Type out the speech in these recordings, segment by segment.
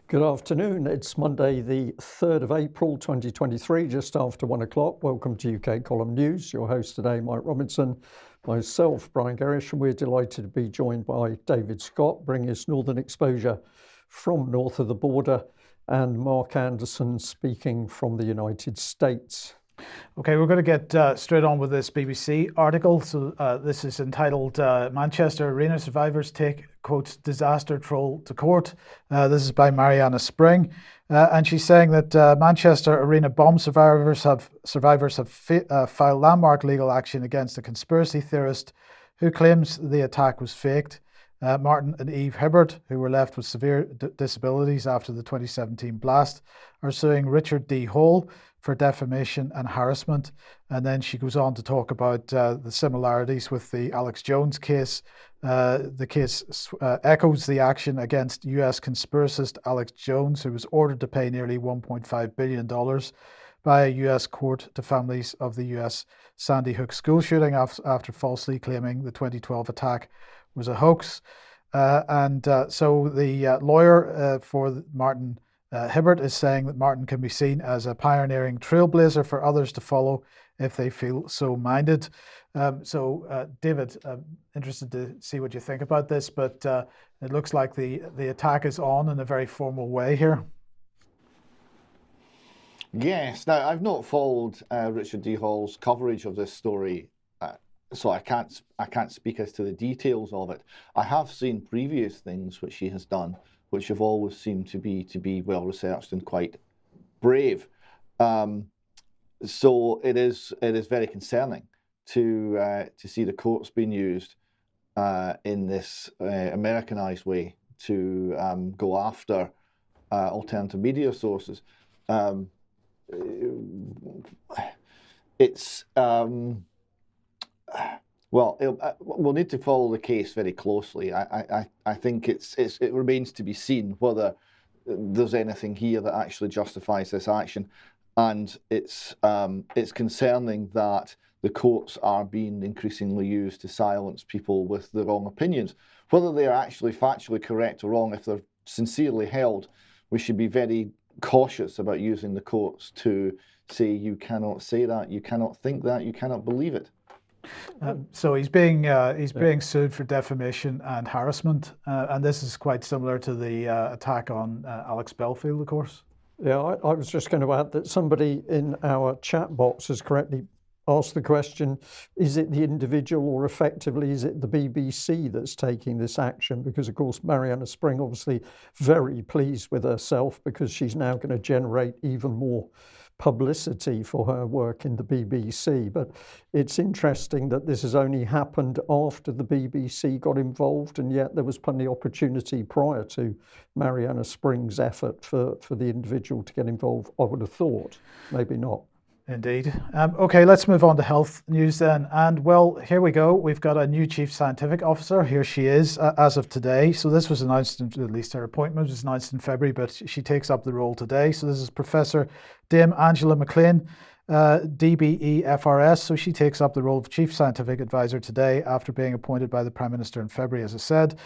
Good afternoon. It's Monday, the 3rd of April 2023, just after 1 o'clock. Welcome to UK Column News. Your host today, Mike Robinson, myself, Brian Gerrish, and we're delighted to be joined by David Scott, bringing us Northern Exposure from north of the border, and Mark Anderson speaking from the United States. Okay, we're going to get straight on with this BBC article. So this is entitled Manchester Arena Survivors Take, quotes, Disaster Troll to Court. This is by Mariana Spring. And she's saying that Manchester Arena bomb survivors have filed landmark legal action against a conspiracy theorist who claims the attack was faked. Martin and Eve Hibbert, who were left with severe disabilities after the 2017 blast, are suing Richard D. Hall for defamation and harassment. And then she goes on to talk about the similarities with the Alex Jones case. The case echoes the action against US conspiracist Alex Jones, who was ordered to pay nearly $1.5 billion by a US court to families of the US Sandy Hook school shooting after falsely claiming the 2012 attack was a hoax. So the lawyer for Martin Hibbert is saying that Martin can be seen as a pioneering trailblazer for others to follow if they feel so minded. David, I'm interested to see what you think about this, but it looks like the attack is on in a very formal way here. Yes. Now, I've not followed Richard D. Hall's coverage of this story, so I can't speak as to the details of it. I have seen previous things which he has done, which have always seemed to be well researched and quite brave. So it is very concerning to see the courts being used in this Americanized way to go after alternative media sources. We'll need to follow the case very closely. I think it remains to be seen whether there's anything here that actually justifies this action, and it's concerning that the courts are being increasingly used to silence people with the wrong opinions. Whether they are actually factually correct or wrong, if they're sincerely held, we should be very cautious about using the courts to say you cannot say that, you cannot think that, you cannot believe it. So he's being sued for defamation and harassment, and this is quite similar to the attack on Alex Belfield, of course. Yeah, I was just going to add that somebody in our chat box has correctly asked the question, is it the individual or effectively is it the BBC that's taking this action? Because, of course, Mariana Spring obviously very pleased with herself because she's now going to generate even more publicity for her work in the BBC. But it's interesting that this has only happened after the BBC got involved, and yet there was plenty of opportunity prior to Mariana Spring's effort for the individual to get involved, I would have thought. Maybe not. Indeed. Okay, let's move on to health news then. And well, here we go. We've got a new chief scientific officer. Here she is as of today. So this was announced, at least her appointment was announced in February, but she takes up the role today. So this is Professor Dame Angela McLean, DBE-FRS. So she takes up the role of chief scientific advisor today after being appointed by the Prime Minister in February, as I said.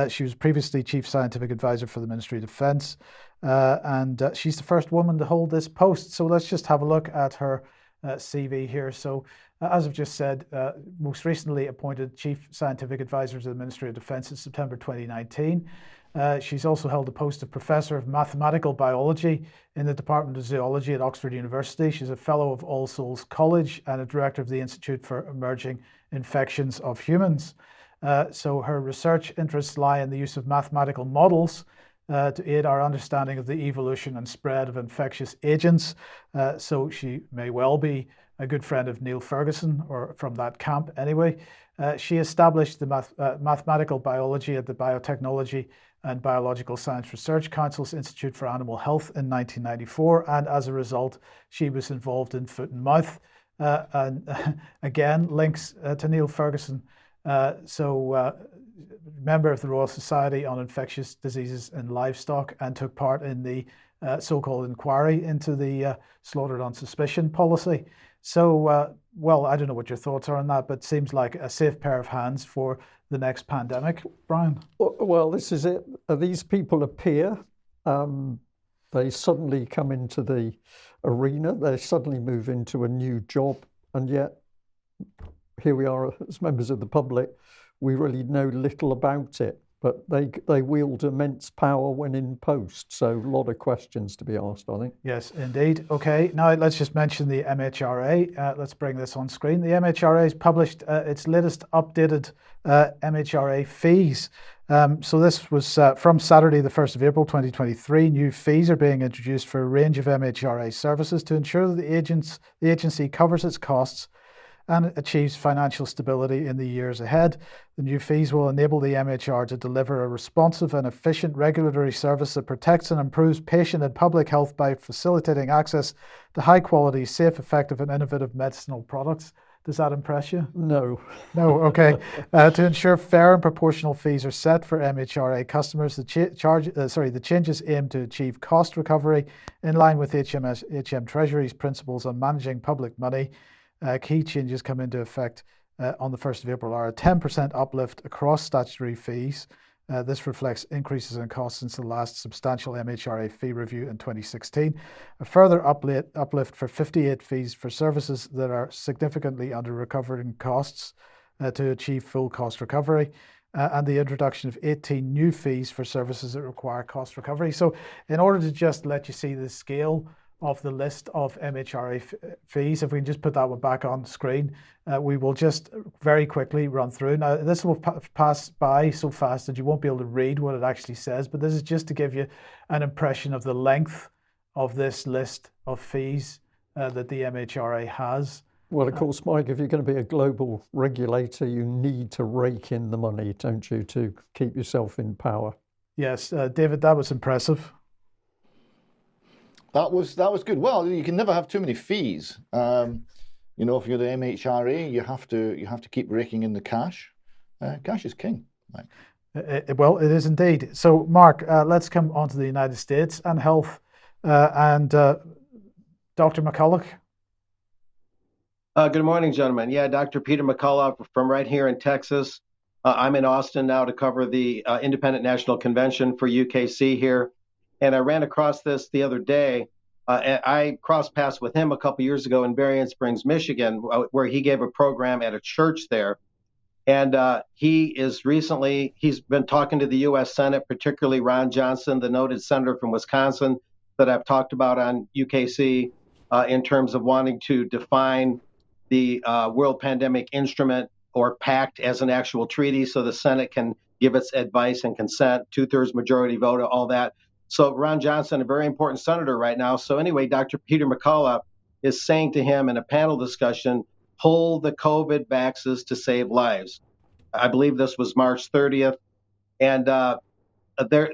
She was previously chief scientific advisor for the Ministry of Defence. And she's the first woman to hold this post. So let's just have a look at her CV here. So as I've just said, most recently appointed Chief Scientific Advisor to the Ministry of Defence in September 2019. She's also held the post of Professor of Mathematical Biology in the Department of Zoology at Oxford University. She's a Fellow of All Souls College and a Director of the Institute for Emerging Infections of Humans. So her research interests lie in the use of mathematical models to aid our understanding of the evolution and spread of infectious agents. So she may well be a good friend of Neil Ferguson, or from that camp anyway. She established the mathematical biology at the Biotechnology and Biological Science Research Council's Institute for Animal Health in 1994, and as a result, she was involved in foot and mouth. And again, links to Neil Ferguson. Member of the Royal Society on Infectious Diseases in Livestock, and took part in the so-called inquiry into the slaughtered on suspicion policy. So, well, I don't know what your thoughts are on that, but seems like a safe pair of hands for the next pandemic, Brian. Well, this is it. These people appear they suddenly come into the arena, they suddenly move into a new job, and yet here we are as members of the public, we really know little about it. But they wield immense power when in post. So a lot of questions to be asked, I think. Yes, indeed. Okay, now let's just mention the MHRA. Let's bring this on screen. The MHRA has published its latest updated MHRA fees. So this was from Saturday, the 1st of April, 2023. New fees are being introduced for a range of MHRA services to ensure that the agency covers its costs and achieves financial stability in the years ahead. The new fees will enable the MHR to deliver a responsive and efficient regulatory service that protects and improves patient and public health by facilitating access to high quality, safe, effective and innovative medicinal products. Does that impress you? No. No, okay. To ensure fair and proportional fees are set for MHRA customers, the changes aim to achieve cost recovery in line with HM Treasury's principles on managing public money. Key changes come into effect on the 1st of April are a 10% uplift across statutory fees. This reflects increases in costs since the last substantial MHRA fee review in 2016. A further uplift for 58 fees for services that are significantly under recovering costs to achieve full cost recovery. And the introduction of 18 new fees for services that require cost recovery. So in order to just let you see the scale of the list of MHRA fees, if we can just put that one back on screen, we will just very quickly run through. Now, this will pass by so fast that you won't be able to read what it actually says, but this is just to give you an impression of the length of this list of fees that the MHRA has. Well, of course, Mike, if you're going to be a global regulator, you need to rake in the money, don't you, to keep yourself in power? Yes, David, that was impressive. That was good. Well, you can never have too many fees. You know, if you're the MHRA, you have to keep raking in the cash. Cash is king. Right? Well, it is indeed. So, Mark, let's come on to the United States and health. And Dr. McCulloch. Good morning, gentlemen. Yeah, Dr. Peter McCulloch from right here in Texas. I'm in Austin now to cover the Independent National Convention for UKC here. And I ran across this the other day. I crossed paths with him a couple years ago in Berrien Springs, Michigan, where he gave a program at a church there. And he's been talking to the U.S. Senate, particularly Ron Johnson, the noted senator from Wisconsin that I've talked about on UKC, in terms of wanting to define the World Pandemic Instrument or Pact as an actual treaty so the Senate can give its advice and consent, 2/3 majority vote, all that. So Ron Johnson, a very important senator right now. So anyway, Dr. Peter McCulloch is saying to him in a panel discussion, pull the COVID vaxes to save lives. I believe this was March 30th. And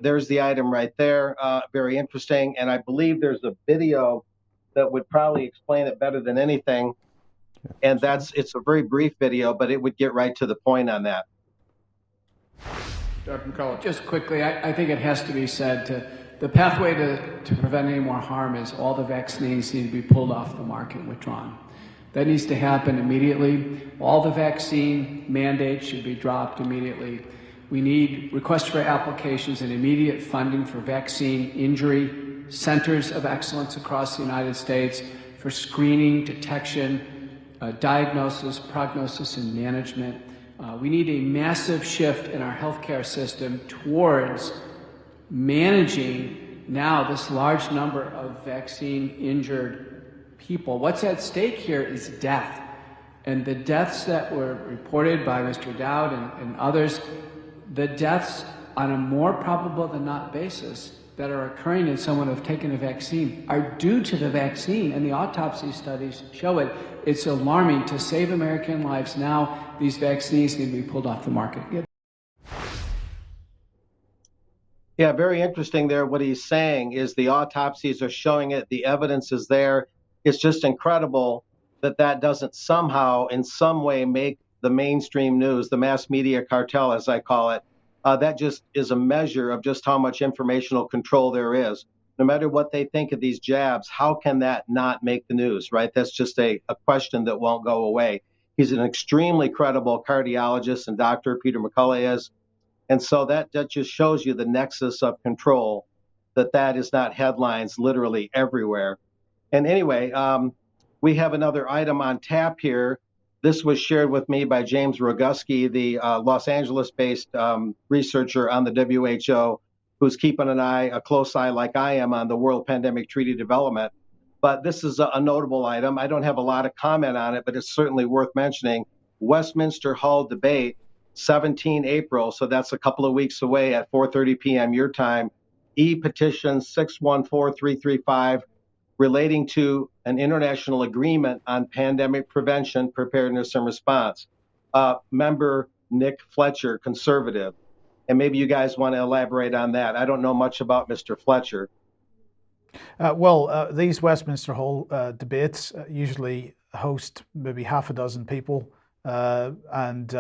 there's the item right there. Very interesting. And I believe there's a video that would probably explain it better than anything. And it's a very brief video, but it would get right to the point on that. Dr. McCulloch. Just quickly, I think it has to be said the pathway to prevent any more harm is all the vaccines need to be pulled off the market and withdrawn. That needs to happen immediately. All the vaccine mandates should be dropped immediately. We need requests for applications and immediate funding for vaccine injury centers of excellence across the United States for screening, detection, diagnosis, prognosis, and management. We need a massive shift in our healthcare system towards managing now this large number of vaccine-injured people. What's at stake here is death. And the deaths that were reported by Mr. Dowd and others, the deaths on a more probable than not basis that are occurring in someone who've taken a vaccine are due to the vaccine, and the autopsy studies show it. It's alarming. To save American lives now, these vaccines need to be pulled off the market. Yeah, very interesting there. What he's saying is the autopsies are showing it. The evidence is there. It's just incredible that doesn't somehow, in some way, make the mainstream news, the mass media cartel, as I call it. That just is a measure of just how much informational control there is. No matter what they think of these jabs, how can that not make the news, right? That's just a question that won't go away. He's an extremely credible cardiologist and doctor, Peter McCulloch is. And so that just shows you the nexus of control that is not headlines literally everywhere. And anyway, we have another item on tap here. This was shared with me by James Roguski, the Los Angeles-based researcher on the WHO, who's keeping a close eye like I am on the World Pandemic Treaty development. But this is a notable item. I don't have a lot of comment on it, but it's certainly worth mentioning. Westminster Hall debate, 17 April, so that's a couple of weeks away at 4:30 p.m. your time. E-petition 614335 relating to an international agreement on pandemic prevention, preparedness, and response. Member Nick Fletcher, conservative. And maybe you guys want to elaborate on that. I don't know much about Mr. Fletcher. These Westminster Hall debates usually host maybe half a dozen people, and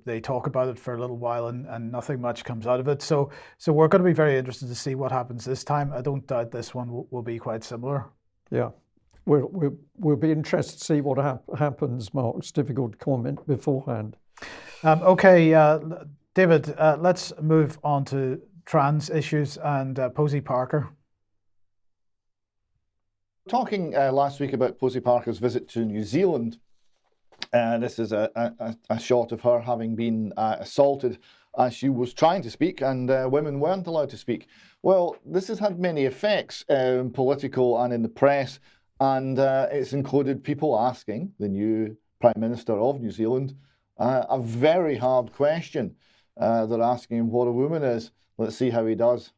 they talk about it for a little while, and nothing much comes out of it. So we're going to be very interested to see what happens this time. I don't doubt this one will be quite similar. Yeah, we'll be interested to see what happens, Mark. It's difficult to comment beforehand. Okay, David, let's move on to trans issues and Posey Parker. Talking last week about Posey Parker's visit to New Zealand. This is a shot of her having been assaulted as she was trying to speak, and women weren't allowed to speak. Well, this has had many effects, political and in the press, and it's included people asking the new Prime Minister of New Zealand a very hard question. They're asking him what a woman is. Let's see how he does.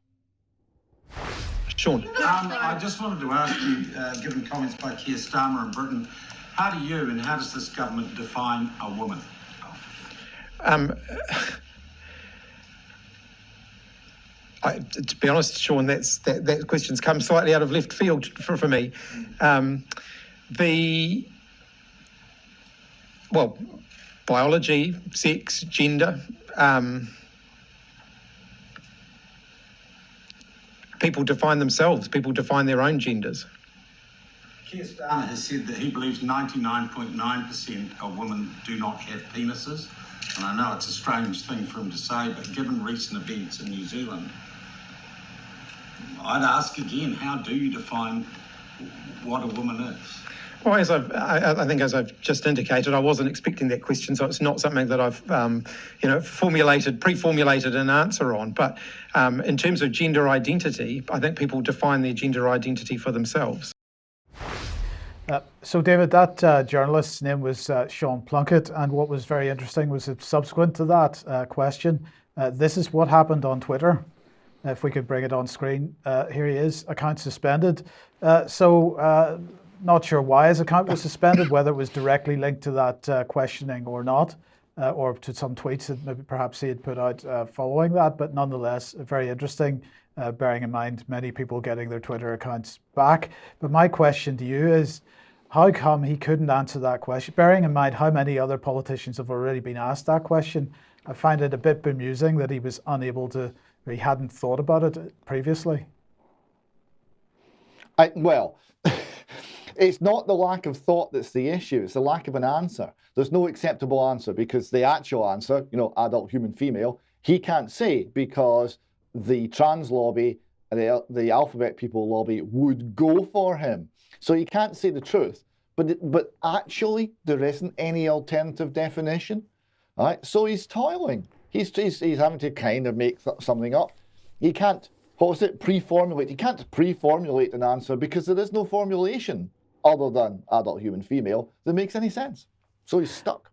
Sean. I just wanted to ask you, given comments by Keir Starmer in Britain, how does this government define a woman? To be honest, Sean, that question's come slightly out of left field for me. Biology, sex, gender. People define themselves. People define their own genders. Keir Starmer has said that he believes 99.9% of women do not have penises. And I know it's a strange thing for him to say, but given recent events in New Zealand, I'd ask again, how do you define what a woman is? Well, I think as I've just indicated, I wasn't expecting that question, so it's not something that I've, pre-formulated an answer on. But in terms of gender identity, I think people define their gender identity for themselves. So, David, that journalist's name was Sean Plunkett, and what was very interesting was that subsequent to that question, this is what happened on Twitter. If we could bring it on screen, here he is, account suspended. Not sure why his account was suspended, whether it was directly linked to that questioning or not, or to some tweets that maybe perhaps he had put out following that, but nonetheless, very interesting, bearing in mind many people getting their Twitter accounts back. But my question to you is, how come he couldn't answer that question? Bearing in mind how many other politicians have already been asked that question, I find it a bit bemusing that he was unable to, or he hadn't thought about it previously. It's not the lack of thought that's the issue, it's the lack of an answer. There's no acceptable answer because the actual answer, adult, human, female, he can't say because the trans lobby, the alphabet people lobby would go for him. So he can't say the truth. But actually, there isn't any alternative definition. Right? So he's toiling. He's having to kind of make something up. He can't, pre-formulate. He can't pre-formulate an answer because there is no formulation other than adult, human, female that makes any sense. So he's stuck.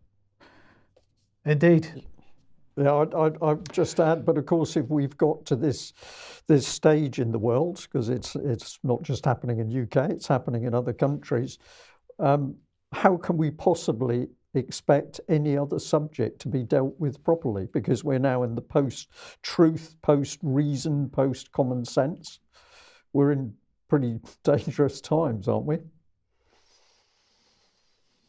Indeed. Yeah, I'd just add, but of course, if we've got to this stage in the world, because it's not just happening in UK, it's happening in other countries, how can we possibly expect any other subject to be dealt with properly? Because we're now in the post-truth, post-reason, post-common sense. We're in pretty dangerous times, aren't we?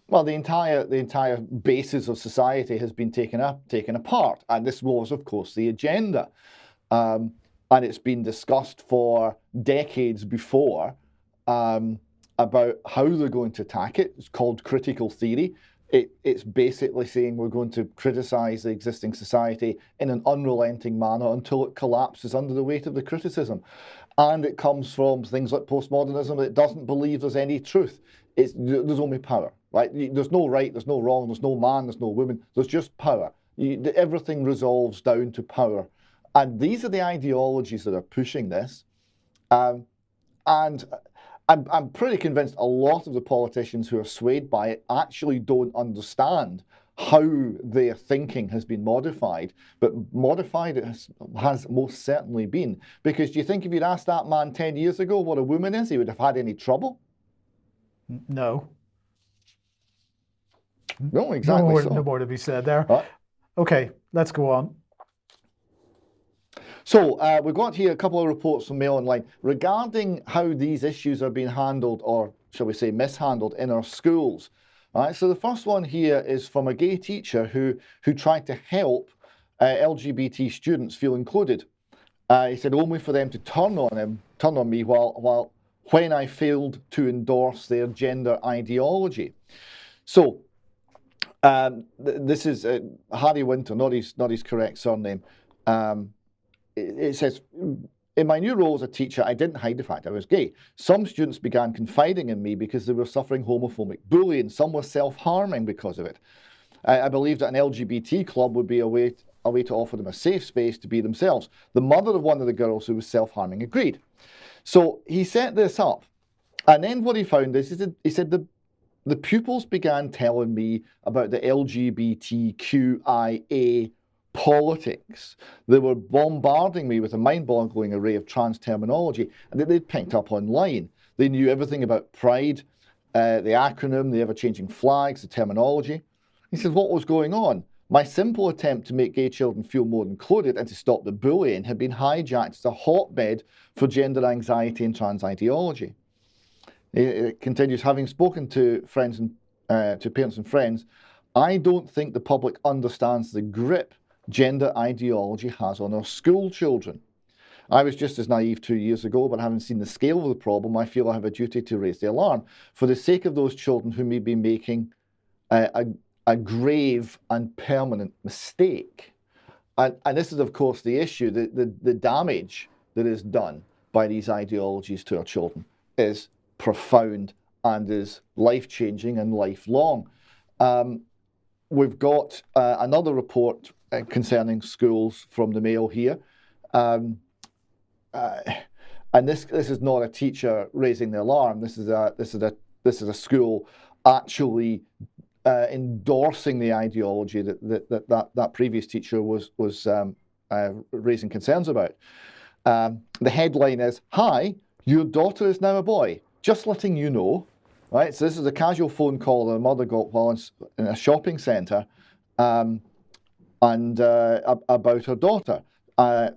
Well, the entire basis of society has been taken apart, and this was, of course, the agenda, and it's been discussed for decades before about how they're going to attack it. It's called critical theory. It's basically saying we're going to criticise the existing society in an unrelenting manner until it collapses under the weight of the criticism. And it comes from things like postmodernism that doesn't believe there's any truth. There's only power, right? There's no right, there's no wrong, there's no man, there's no woman, there's just power. Everything resolves down to power. And these are the ideologies that are pushing this. And I'm pretty convinced a lot of the politicians who are swayed by it actually don't understand how their thinking has been modified, but modified it has most certainly been. Because do you think if you'd asked that man 10 years ago what a woman is, he would have had any trouble? No. No, exactly. No more to be said there. Right. Okay, let's go on. So we've got here a couple of reports from Mail Online regarding how these issues are being handled, or shall we say mishandled, in our schools. All right, so the first one here is from a gay teacher who tried to help LGBT students feel included. He said only for them to turn on me when I failed to endorse their gender ideology. So this is Harry Winter, not his correct surname. It says, in my new role as a teacher, I didn't hide the fact I was gay. Some students began confiding in me because they were suffering homophobic bullying. Some were self-harming because of it. I believe that an LGBT club would be a way to offer them a safe space to be themselves. The mother of one of the girls who was self-harming agreed. So he set this up. And then what he found is, he said the pupils began telling me about the LGBTQIA politics. They were bombarding me with a mind-boggling array of trans terminology and that they'd picked up online. They knew everything about pride, the acronym, the ever-changing flags, the terminology. He said, what was going on? My simple attempt to make gay children feel more included and to stop the bullying had been hijacked as a hotbed for gender anxiety and trans ideology. It continues, having spoken to friends and to parents and friends, I don't think the public understands the grip gender ideology has on our school children. I was just as naive 2 years ago, but having seen the scale of the problem, I feel I have a duty to raise the alarm for the sake of those children who may be making a grave and permanent mistake. And this is, of course, the issue. The damage that is done by these ideologies to our children is profound and is life-changing and lifelong. We've got another report concerning schools from the Mail here. And this is not a teacher raising the alarm. This is a school actually endorsing the ideology that previous teacher was raising concerns about. The headline is, "Hi, your daughter is now a boy. Just letting you know." Right. So this is a casual phone call that a mother got while in a shopping centre, and about her daughter.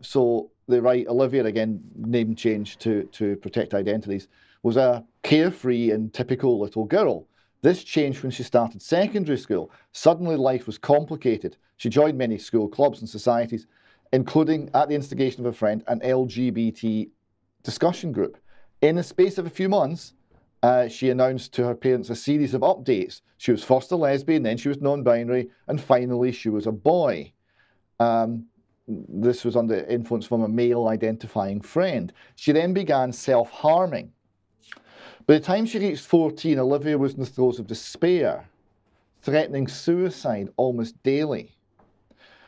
So they write, Olivia, again, name change to protect identities, was a carefree and typical little girl. This changed when she started secondary school. Suddenly life was complicated. She joined many school clubs and societies, including, at the instigation of a friend, an LGBT discussion group. In the space of a few months, she announced to her parents a series of updates. She was first a lesbian, then she was non-binary, and finally she was a boy. This was under influence from a male-identifying friend. She then began self-harming. By the time she reached 14, Olivia was in the throes of despair, threatening suicide almost daily.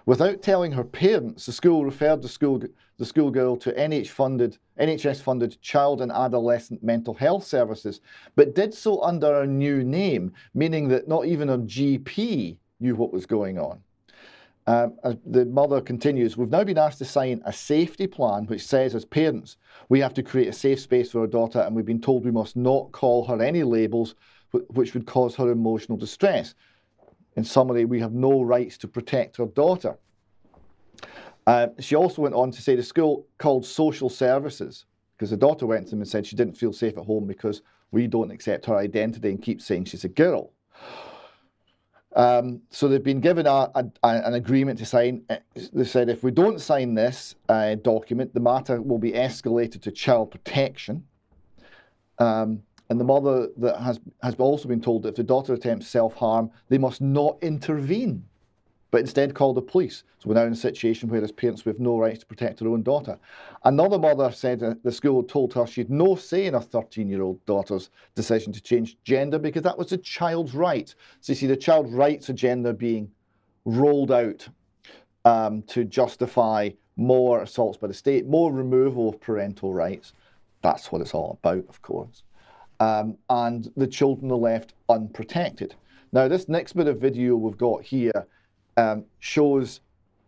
Without telling her parents, the school referred the schoolgirl to NHS-funded child and adolescent mental health services, but did so under a new name, meaning that not even her GP knew what was going on. The mother continues, we've now been asked to sign a safety plan which says as parents we have to create a safe space for our daughter, and we've been told we must not call her any labels which would cause her emotional distress. In summary, we have no rights to protect her daughter. She also went on to say the school called social services, because the daughter went to them and said she didn't feel safe at home because we don't accept her identity and keep saying she's a girl. So they've been given an agreement to sign. They said if we don't sign this document, the matter will be escalated to child protection. And the mother that has also been told that if the daughter attempts self-harm, they must not intervene, but instead call the police. So we're now in a situation where as parents we have no right to protect our own daughter. Another mother said the school told her she had no say in her 13-year-old daughter's decision to change gender because that was the child's right. So you see the child's rights agenda being rolled out to justify more assaults by the state, more removal of parental rights. That's what it's all about, of course. And the children are left unprotected. Now, this next bit of video we've got here shows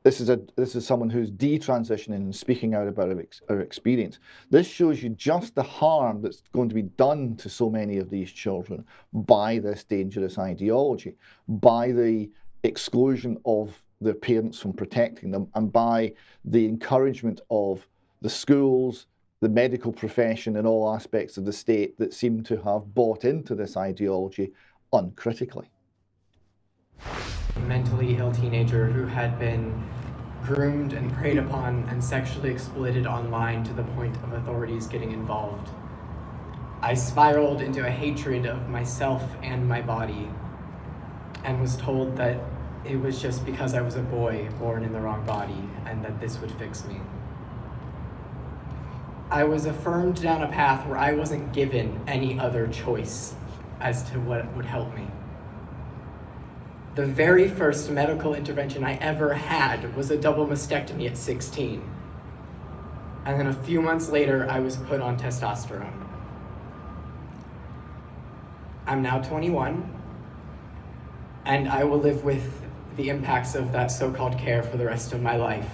this is someone who's detransitioning and speaking out about her experience. This shows you just the harm that's going to be done to so many of these children by this dangerous ideology, by the exclusion of their parents from protecting them, and by the encouragement of the schools, the medical profession, and all aspects of the state that seem to have bought into this ideology uncritically. A mentally ill teenager who had been groomed and preyed upon and sexually exploited online to the point of authorities getting involved. I spiraled into a hatred of myself and my body and was told that it was just because I was a boy born in the wrong body and that this would fix me. I was affirmed down a path where I wasn't given any other choice as to what would help me. The very first medical intervention I ever had was a double mastectomy at 16. And then a few months later, I was put on testosterone. I'm now 21, and I will live with the impacts of that so-called care for the rest of my life.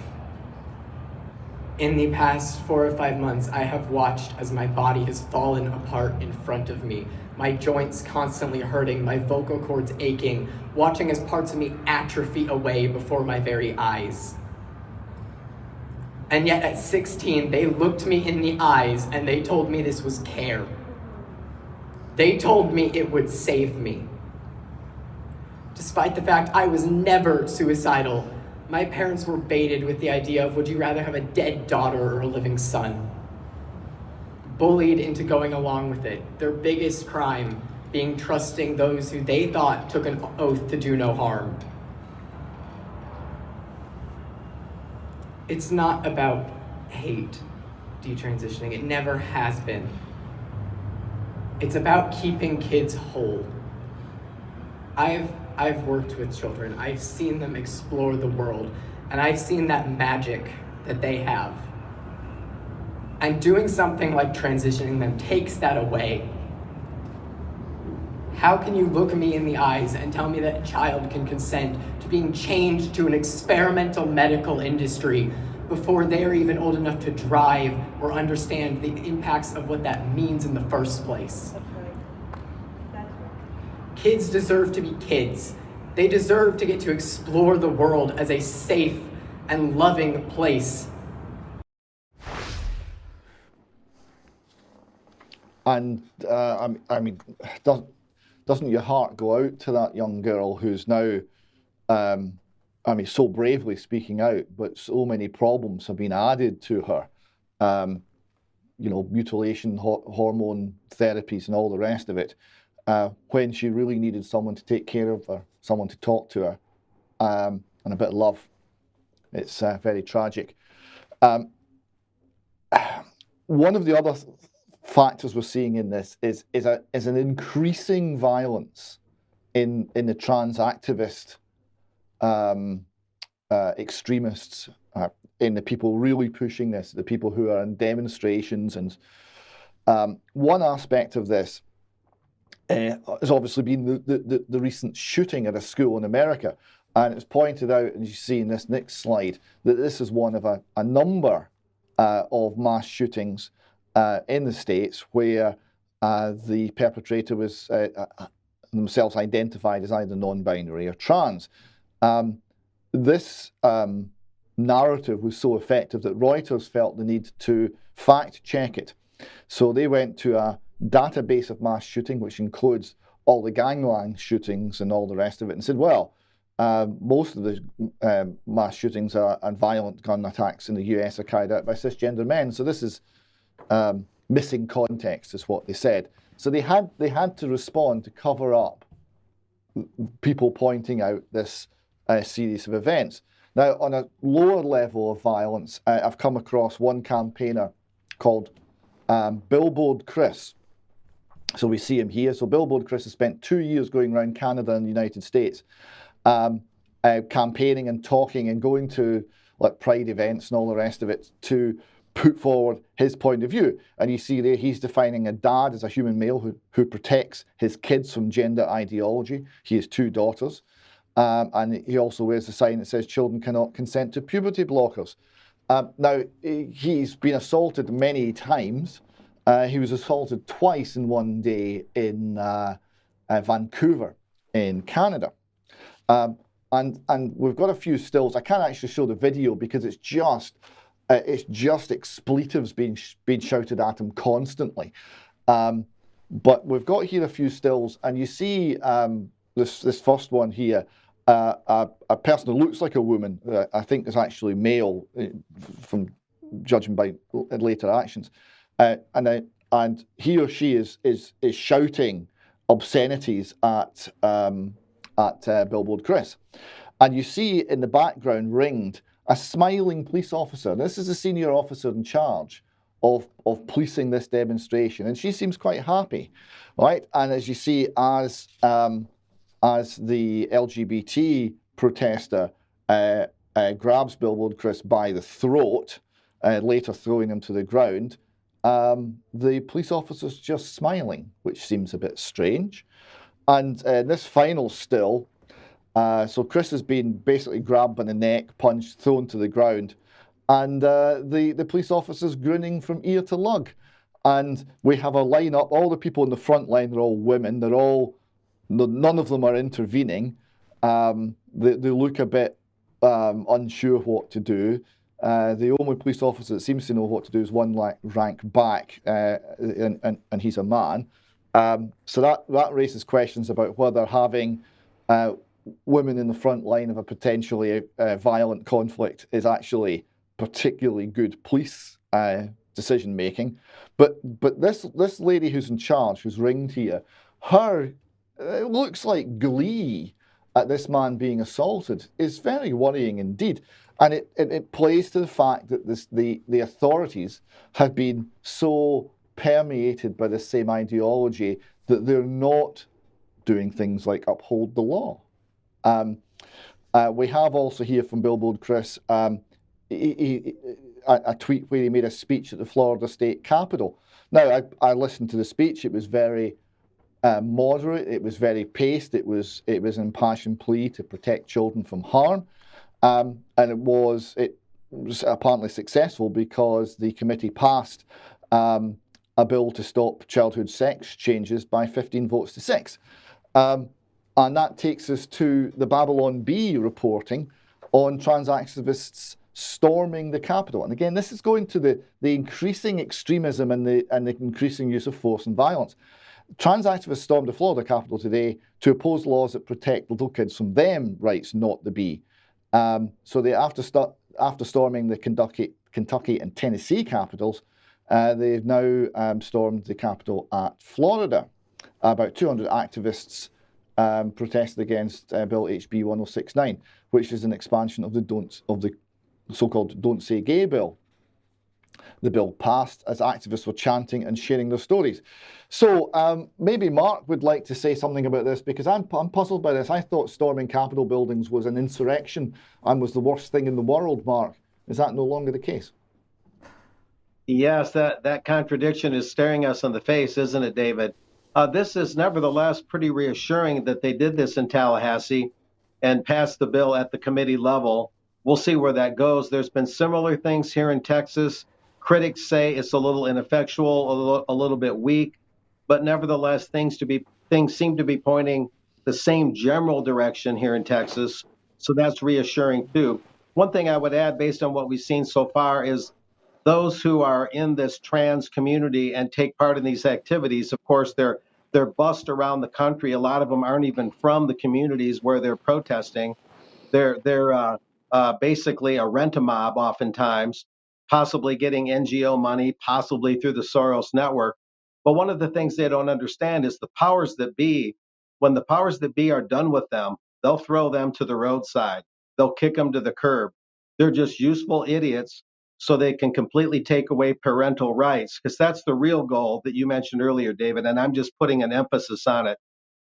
In the past 4 or 5 months, I have watched as my body has fallen apart in front of me, my joints constantly hurting, my vocal cords aching, watching as parts of me atrophy away before my very eyes. And yet at 16, they looked me in the eyes and they told me this was care. They told me it would save me. Despite the fact I was never suicidal, my parents were baited with the idea of, would you rather have a dead daughter or a living son? Bullied into going along with it. Their biggest crime being trusting those who they thought took an oath to do no harm. It's not about hate, detransitioning. It never has been. It's about keeping kids whole. I've worked with children. I've seen them explore the world, and I've seen that magic that they have. And doing something like transitioning them takes that away. How can you look me in the eyes and tell me that a child can consent to being chained to an experimental medical industry before they're even old enough to drive or understand the impacts of what that means in the first place? That's right. That's right. Kids deserve to be kids. They deserve to get to explore the world as a safe and loving place. And I mean, doesn't your heart go out to that young girl who's now, so bravely speaking out, but so many problems have been added to her, mutilation, hormone therapies, and all the rest of it, when she really needed someone to take care of her, someone to talk to her, and a bit of love. It's very tragic. One of the other factors we're seeing in this is an increasing violence in the trans activist extremists, in the people really pushing this, the people who are in demonstrations. And one aspect of this has obviously been the recent shooting at a school in America. And it's pointed out, as you see in this next slide, that this is one of a number of mass shootings in the States where the perpetrator was themselves identified as either non-binary or trans. This narrative was so effective that Reuters felt the need to fact-check it. So they went to a database of mass shooting, which includes all the gangland shootings and all the rest of it, and said, well, most of the mass shootings and violent gun attacks in the US are carried out by cisgender men. So this is missing context, is what they said. So they had to respond to cover up people pointing out this series of events. Now, on a lower level of violence, I've come across one campaigner called Billboard Chris. So we see him here. So Billboard Chris has spent 2 years going around Canada and the United States, campaigning and talking and going to like pride events and all the rest of it to put forward his point of view. And you see there he's defining a dad as a human male who protects his kids from gender ideology. He has 2 daughters. And he also wears a sign that says children cannot consent to puberty blockers. Now, he's been assaulted many times. He was assaulted twice in one day in Vancouver in Canada. And we've got a few stills. I can't actually show the video because it's just expletives being shouted at him constantly. But we've got here a few stills, and you see this first one here. A person who looks like a woman, I think is actually male, from judging by later actions, and he or she is shouting obscenities at Billboard Chris, and you see in the background ringed a smiling police officer. This is a senior officer in charge of policing this demonstration, and she seems quite happy, right? And as you see, as the LGBT protester grabs Billboard Chris by the throat, later throwing him to the ground, the police officer's just smiling, which seems a bit strange. And this final still, so Chris has been basically grabbed by the neck, punched, thrown to the ground, and the police officer's grinning from ear to lug. And we have a line up, all the people in the front line are all women, none of them are intervening. They look a bit unsure what to do. The only police officer that seems to know what to do is one rank back, and he's a man. So that raises questions about whether having women in the front line of a potentially violent conflict is actually particularly good police decision making. But this lady who's in charge, who's ringed here, it looks like glee at this man being assaulted is very worrying indeed. And it plays to the fact that the authorities have been so permeated by the same ideology that they're not doing things like uphold the law. We have also here from Billboard Chris a tweet where he made a speech at the Florida State Capitol. Now, I listened to the speech. It was very moderate. It was very paced. It was an impassioned plea to protect children from harm, and it was apparently successful because the committee passed a bill to stop childhood sex changes by 15 votes to 6. And that takes us to the Babylon Bee reporting on trans activists storming the Capitol. And again, this is going to the increasing extremism and the increasing use of force and violence. Trans activists stormed the Florida Capitol today to oppose laws that protect little kids from them rights, not the bee. So they, after storming the Kentucky and Tennessee capitals, they've now stormed the Capitol at Florida. About 200 activists protested against Bill HB 1069, which is an expansion of the so-called Don't Say Gay bill. The bill passed as activists were chanting and sharing their stories. So maybe Mark would like to say something about this, because I'm puzzled by this. I thought storming Capitol buildings was an insurrection and was the worst thing in the world, Mark. Is that no longer the case? Yes, that contradiction is staring us in the face, isn't it, David? This is nevertheless pretty reassuring that they did this in Tallahassee and passed the bill at the committee level. We'll see where that goes. There's been similar things here in Texas. Critics say it's a little ineffectual, a little bit weak, but nevertheless, things seem to be pointing the same general direction here in Texas. So that's reassuring too. One thing I would add, based on what we've seen so far, is those who are in this trans community and take part in these activities, of course, they're bussed around the country. A lot of them aren't even from the communities where they're protesting. They're basically a rent-a-mob oftentimes, possibly getting NGO money, possibly through the Soros network. But one of the things they don't understand is the powers that be, when the powers that be are done with them, they'll throw them to the roadside. They'll kick them to the curb. They're just useful idiots so they can completely take away parental rights, because that's the real goal that you mentioned earlier, David, and I'm just putting an emphasis on it.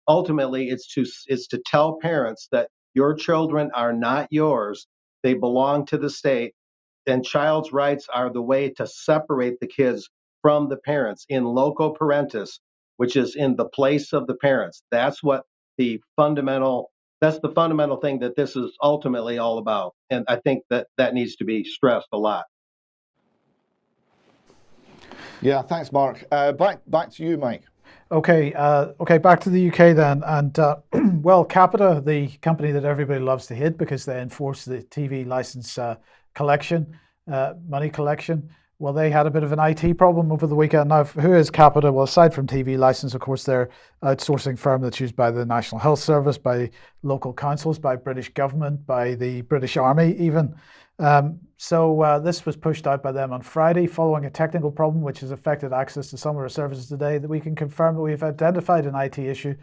Ultimately, it's to tell parents that your children are not yours. They belong to the state, and child's rights are the way to separate the kids from the parents in loco parentis, which is in the place of the parents. That's the fundamental thing that this is ultimately all about. And I think that needs to be stressed a lot. Yeah, thanks, Mark. Back to you, Mike. Okay, back to the UK then. And well, Capita, the company that everybody loves to hate because they enforce the TV license money collection. Well, they had a bit of an IT problem over the weekend. Now, who is Capita? Well, aside from TV license, of course, they're outsourcing firm that's used by the National Health Service, by local councils, by British government, by the British Army even. So this was pushed out by them on Friday following a technical problem which has affected access to some of our services today. That we can confirm that we've identified an IT issue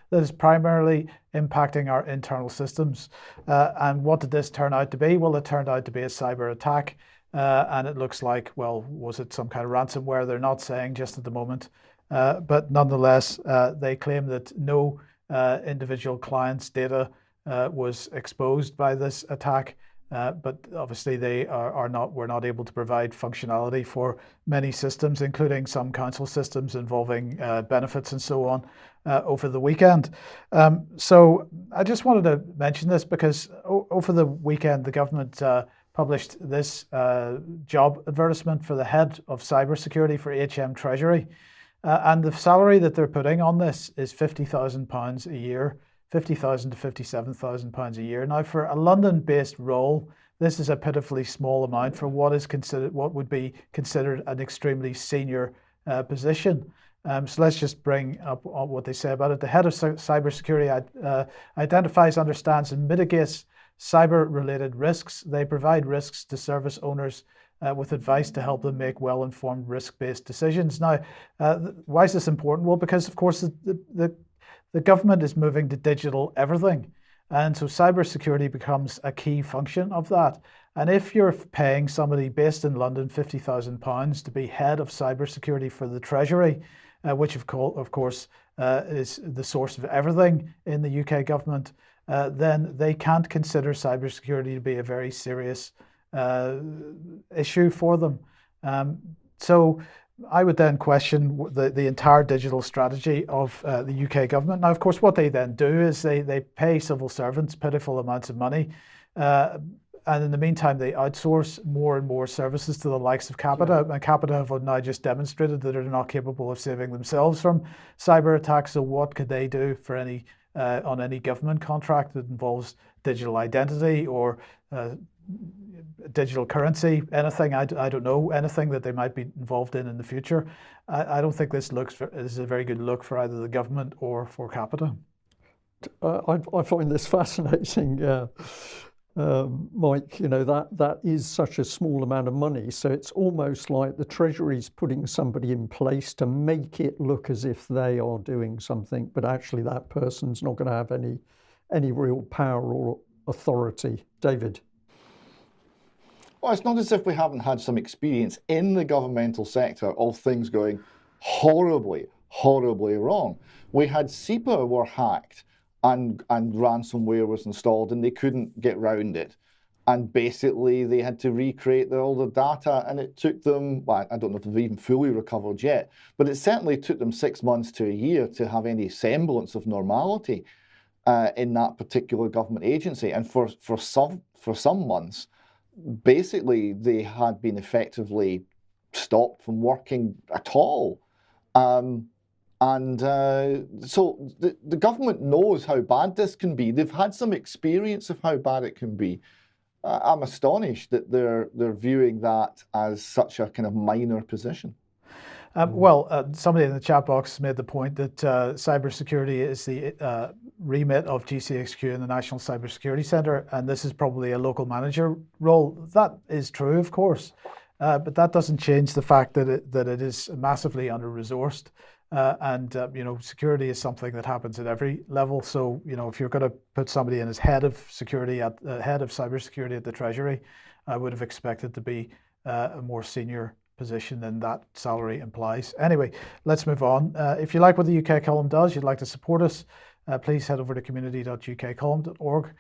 that is primarily impacting our internal systems. And what did this turn out to be? Well, it turned out to be a cyber attack. And it looks like, well, was it some kind of ransomware? They're not saying just at the moment. But nonetheless, they claim that no individual client's data was exposed by this attack. But obviously we're not able to provide functionality for many systems, including some council systems involving benefits and so on over the weekend. So I just wanted to mention this because over the weekend, the government published this job advertisement for the head of cybersecurity for HM Treasury. And the salary that they're putting on this is £50,000 a year, £50,000 to £57,000 a year. Now, for a London-based role, this is a pitifully small amount for what would be considered an extremely senior position. So let's just bring up what they say about it. The head of cybersecurity identifies, understands, and mitigates cyber-related risks. They provide risks to service owners with advice to help them make well-informed risk-based decisions. Now, why is this important? Well, because of course the government is moving to digital everything. And so cybersecurity becomes a key function of that. And if you're paying somebody based in London £50,000 to be head of cybersecurity for the Treasury, which of course is the source of everything in the UK government, then they can't consider cybersecurity to be a very serious issue for them. So I would then question the entire digital strategy of the UK government. Now, of course, what they then do is they pay civil servants pitiful amounts of money. And in the meantime, they outsource more and more services to the likes of Capita. And Capita have now just demonstrated that they're not capable of saving themselves from cyber attacks. So what could they do for on any government contract that involves digital identity or digital currency, anything, I don't know, anything that they might be involved in the future. I don't think this is a very good look for either the government or for Capita. I find this fascinating, Mike. You know, that is such a small amount of money. So it's almost like the Treasury's putting somebody in place to make it look as if they are doing something, but actually that person's not going to have any real power or authority. David? Well, it's not as if we haven't had some experience in the governmental sector of things going horribly, horribly wrong. We had SEPA were hacked and ransomware was installed and they couldn't get round it. And basically they had to recreate all the data and it took them, well, I don't know if they've even fully recovered yet, but it certainly took them 6 months to a year to have any semblance of normality in that particular government agency. And for some months, basically they had been effectively stopped from working at all. So the government knows how bad this can be. They've had some experience of how bad it can be. I'm astonished that they're viewing that as such a kind of minor position. Somebody in the chat box made the point that cybersecurity is the remit of GCHQ and the National Cybersecurity Centre, and this is probably a local manager role. That is true, of course. But that doesn't change the fact that it is massively under-resourced. And security is something that happens at every level. So, if you're going to put somebody in as head of security, head of cybersecurity at the Treasury, I would have expected to be a more senior position than that salary implies. Anyway, let's move on. If you like what the UK Column does, you'd like to support us, please head over to community.ukcolumn.org.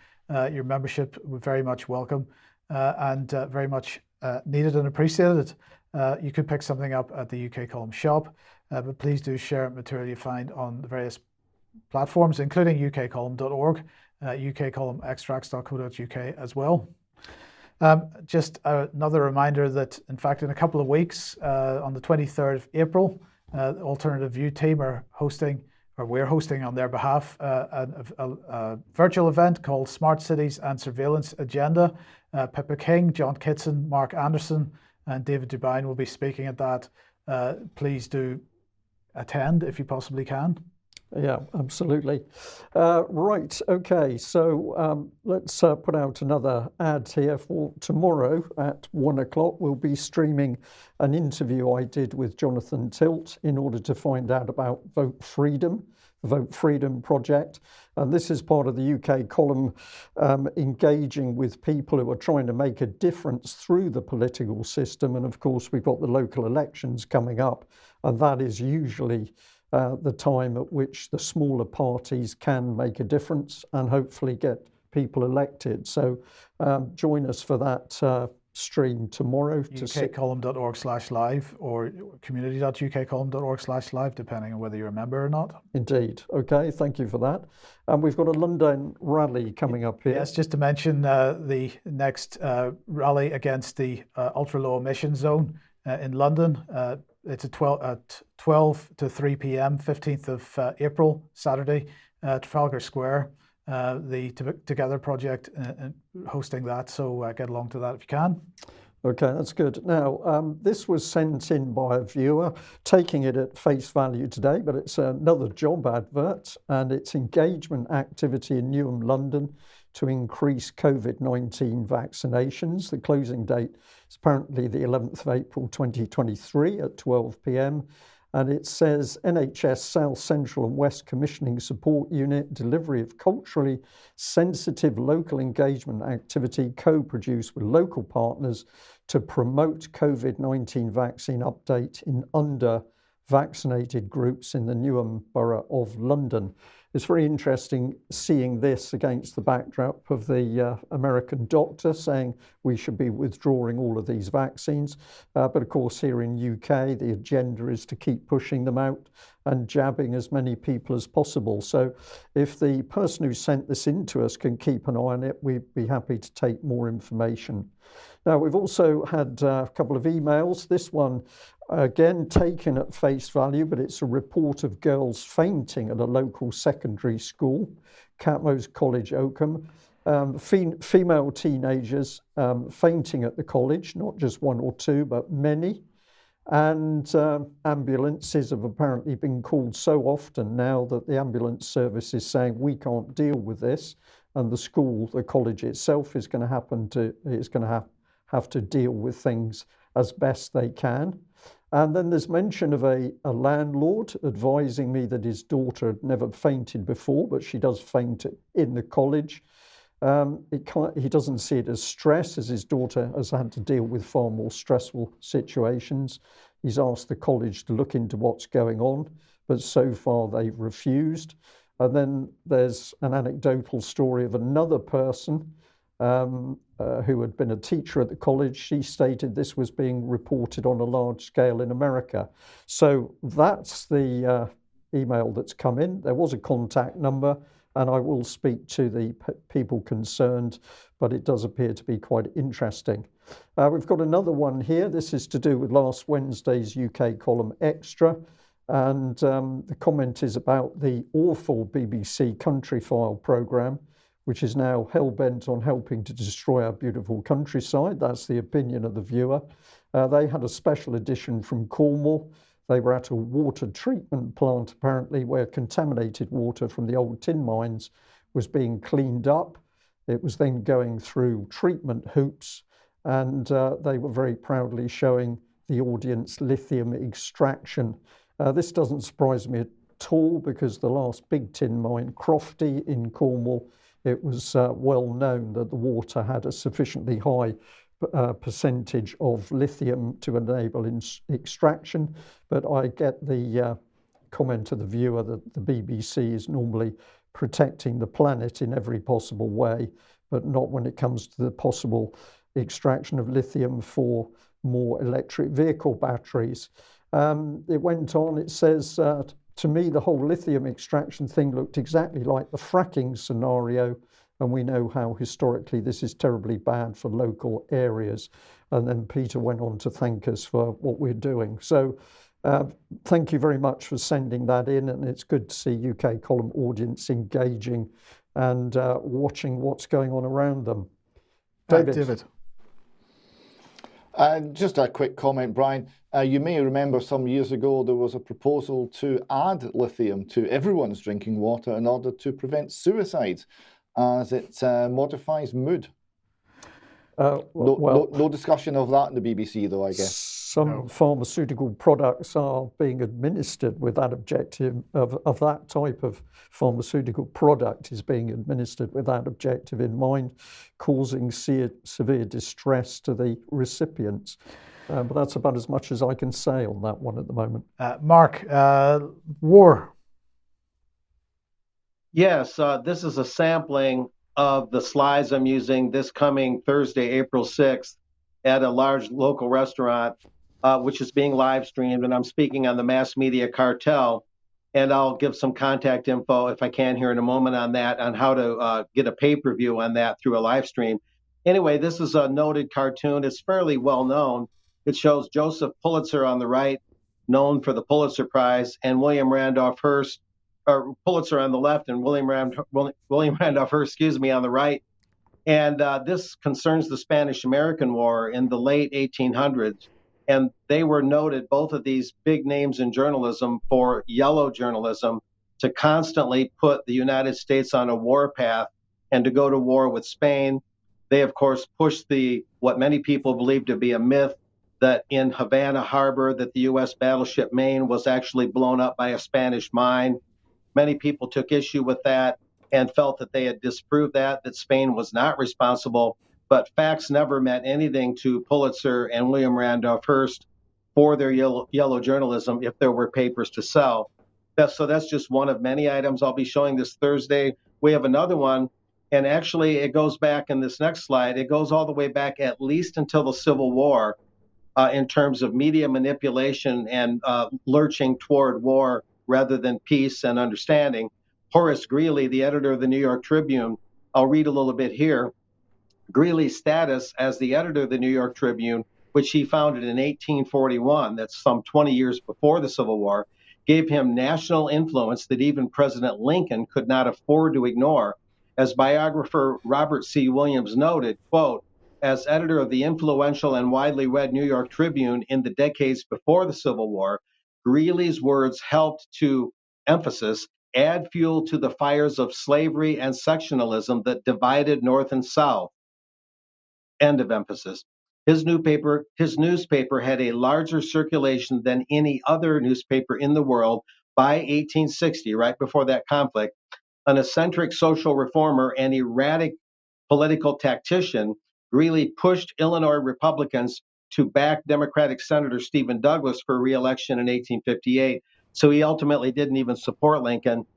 Your membership would very much welcome and very much needed and appreciated. You could pick something up at the UK Column shop, but please do share material you find on the various platforms, including ukcolumn.org, ukcolumnextracts.co.uk as well. Just another reminder that, in fact, in a couple of weeks, on the 23rd of April, the Alternative View team are hosting, or we're hosting on their behalf, a virtual event called Smart Cities and Surveillance Agenda. Pippa King, John Kitson, Mark Anderson, and David Dubine will be speaking at that. Please do attend if you possibly can. Yeah, absolutely. Right, okay, so let's put out another ad here for tomorrow at 1 o'clock. We'll be streaming an interview I did with Jonathan Tilt in order to find out about Vote Freedom, the Vote Freedom Project. And this is part of the UK Column engaging with people who are trying to make a difference through the political system. And of course, we've got the local elections coming up, and that is usually the time at which the smaller parties can make a difference and hopefully get people elected. So join us for that stream tomorrow. ukcolumn.org/live or community.ukcolumn.org/live, depending on whether you're a member or not. Indeed. Okay, thank you for that. And we've got a London rally coming up here. Yes, just to mention the next rally against the ultra-low emission zone in London. It's at 12 to 3 p.m., 15th of April, Saturday, Trafalgar Square. The Together Project hosting that, so get along to that if you can. Okay, that's good. Now, this was sent in by a viewer, taking it at face value today, but it's another job advert, and it's engagement activity in Newham, London, to increase COVID-19 vaccinations. The closing date is apparently the 11th of April 2023 at 12 p.m. And it says NHS South Central and West Commissioning Support Unit, delivery of culturally sensitive local engagement activity co-produced with local partners to promote COVID-19 vaccine update in under-vaccinated groups in the Newham Borough of London. It's very interesting seeing this against the backdrop of the American doctor saying we should be withdrawing all of these vaccines. But of course, here in UK, the agenda is to keep pushing them out and jabbing as many people as possible. So if the person who sent this in to us can keep an eye on it, we'd be happy to take more information. Now, we've also had a couple of emails. This one, again, taken at face value, but it's a report of girls fainting at a local secondary school, Catmose College, Oakham. Female teenagers fainting at the college, not just one or two, but many. And ambulances have apparently been called so often now that the ambulance service is saying we can't deal with this. And the school, the college itself, is going to have to deal with things as best they can. And then there's mention of a landlord advising me that his daughter had never fainted before, but she does faint in the college. He doesn't see it as stress, as his daughter has had to deal with far more stressful situations. He's asked the college to look into what's going on, but so far they've refused. And then there's an anecdotal story of another person who had been a teacher at the college. She stated this was being reported on a large scale in America. So that's the email that's come in. There was a contact number, and I will speak to the people concerned, but it does appear to be quite interesting. We've got another one here. This is to do with last Wednesday's UK Column Extra, and the comment is about the awful BBC Country File programme, which is now hell-bent on helping to destroy our beautiful countryside. That's the opinion of the viewer. They had a special edition from Cornwall. They were at a water treatment plant, apparently, where contaminated water from the old tin mines was being cleaned up. It was then going through treatment hoops, and they were very proudly showing the audience lithium extraction. This doesn't surprise me at all, because the last big tin mine, Crofty in Cornwall, it was well known that the water had a sufficiently high percentage of lithium to enable extraction. But I get the comment of the viewer that the BBC is normally protecting the planet in every possible way, but not when it comes to the possible extraction of lithium for more electric vehicle batteries. It went on, it says, to me, the whole lithium extraction thing looked exactly like the fracking scenario, and we know how historically this is terribly bad for local areas. And then Peter went on to thank us for what we're doing. So thank you very much for sending that in, and it's good to see UK column audience engaging and watching what's going on around them. David. Just a quick comment, Brian. You may remember some years ago there was a proposal to add lithium to everyone's drinking water in order to prevent suicides, as it modifies mood. No discussion of that in the BBC, though, I guess. Some pharmaceutical products are being administered with that objective of that type of pharmaceutical product is being administered with that objective in mind, causing severe distress to the recipients. But that's about as much as I can say on that one at the moment. Mark, war. Yes, this is a sampling of the slides I'm using this coming Thursday, April 6th, at a large local restaurant, which is being live streamed, and I'm speaking on the mass media cartel. And I'll give some contact info, if I can, here in a moment on that, on how to get a pay-per-view on that through a live stream. Anyway, this is a noted cartoon. It's fairly well known. It shows Joseph Pulitzer on the right, known for the Pulitzer Prize, and William Randolph Hearst, or Pulitzer on the left, and William Randolph Hearst, on the right. And this concerns the Spanish-American War in the late 1800s. And they were noted, both of these big names in journalism, for yellow journalism, to constantly put the United States on a war path and to go to war with Spain. They, of course, pushed what many people believe to be a myth, that in Havana Harbor, that the U.S. battleship Maine was actually blown up by a Spanish mine. Many people took issue with that and felt that they had disproved that Spain was not responsible. But facts never meant anything to Pulitzer and William Randolph Hearst for their yellow journalism if there were papers to sell. So that's just one of many items I'll be showing this Thursday. We have another one, and actually it goes back in this next slide. It goes all the way back at least until the Civil War in terms of media manipulation and lurching toward war rather than peace and understanding. Horace Greeley, the editor of the New York Tribune, I'll read a little bit here. Greeley's status as the editor of the New York Tribune, which he founded in 1841, that's some 20 years before the Civil War, gave him national influence that even President Lincoln could not afford to ignore. As biographer Robert C. Williams noted, quote, as editor of the influential and widely read New York Tribune in the decades before the Civil War, Greeley's words helped to emphasis add fuel to the fires of slavery and sectionalism that divided North and South. End of emphasis. His newspaper had a larger circulation than any other newspaper in the world by 1860, right before that conflict. An eccentric social reformer and erratic political tactician, Greeley pushed Illinois Republicans to back Democratic Senator Stephen Douglas for re-election in 1858. So he ultimately didn't even support Lincoln.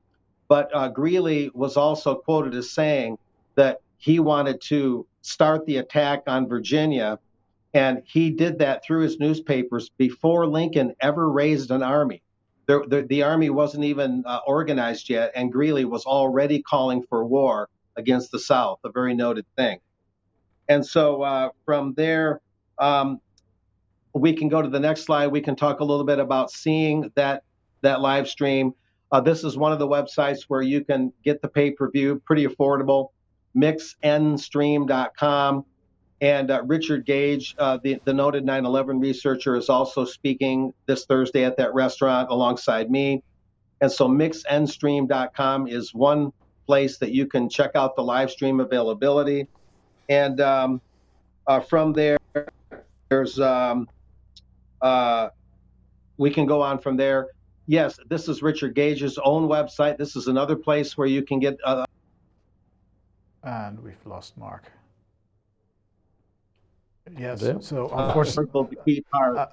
But Greeley was also quoted as saying that he wanted to start the attack on Virginia, and he did that through his newspapers before Lincoln ever raised an army. The army wasn't even organized yet, and Greeley was already calling for war against the South, a very noted thing. And so from there, we can go to the next slide. We can talk a little bit about seeing that live stream. This is one of the websites where you can get the pay-per-view, pretty affordable, mixnstream.com. And Richard Gage, the noted 9/11 researcher, is also speaking this Thursday at that restaurant alongside me. And so mixnstream.com is one place that you can check out the live stream availability. And From there, there's we can go on from there. Yes, this is Richard Gage's own website. This is another place where you can get. And we've lost Mark. Yes, Yeah. so unfortunately, the key part.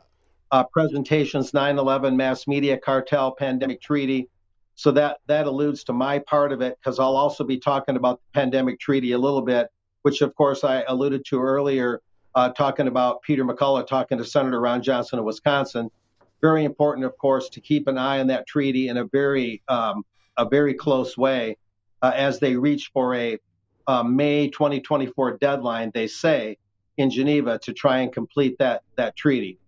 Presentations, 9/11, mass media cartel, pandemic treaty. So that alludes to my part of it, because I'll also be talking about the pandemic treaty a little bit, which of course I alluded to earlier, talking about Peter McCullough talking to Senator Ron Johnson of Wisconsin. Very important, of course, to keep an eye on that treaty in a very close way as they reach for a May 2024 deadline, they say, in Geneva to try and complete that treaty.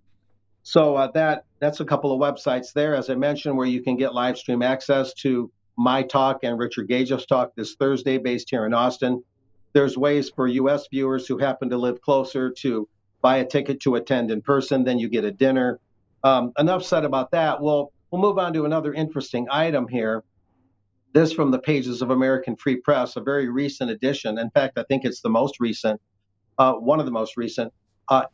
So that's a couple of websites there, as I mentioned, where you can get live stream access to my talk and Richard Gage's talk this Thursday, based here in Austin. There's ways for U.S. viewers who happen to live closer to buy a ticket to attend in person. Then you get a dinner. Enough said about that. We'll move on to another interesting item here. This from the pages of American Free Press, a very recent edition. In fact, I think it's the most recent, one of the most recent.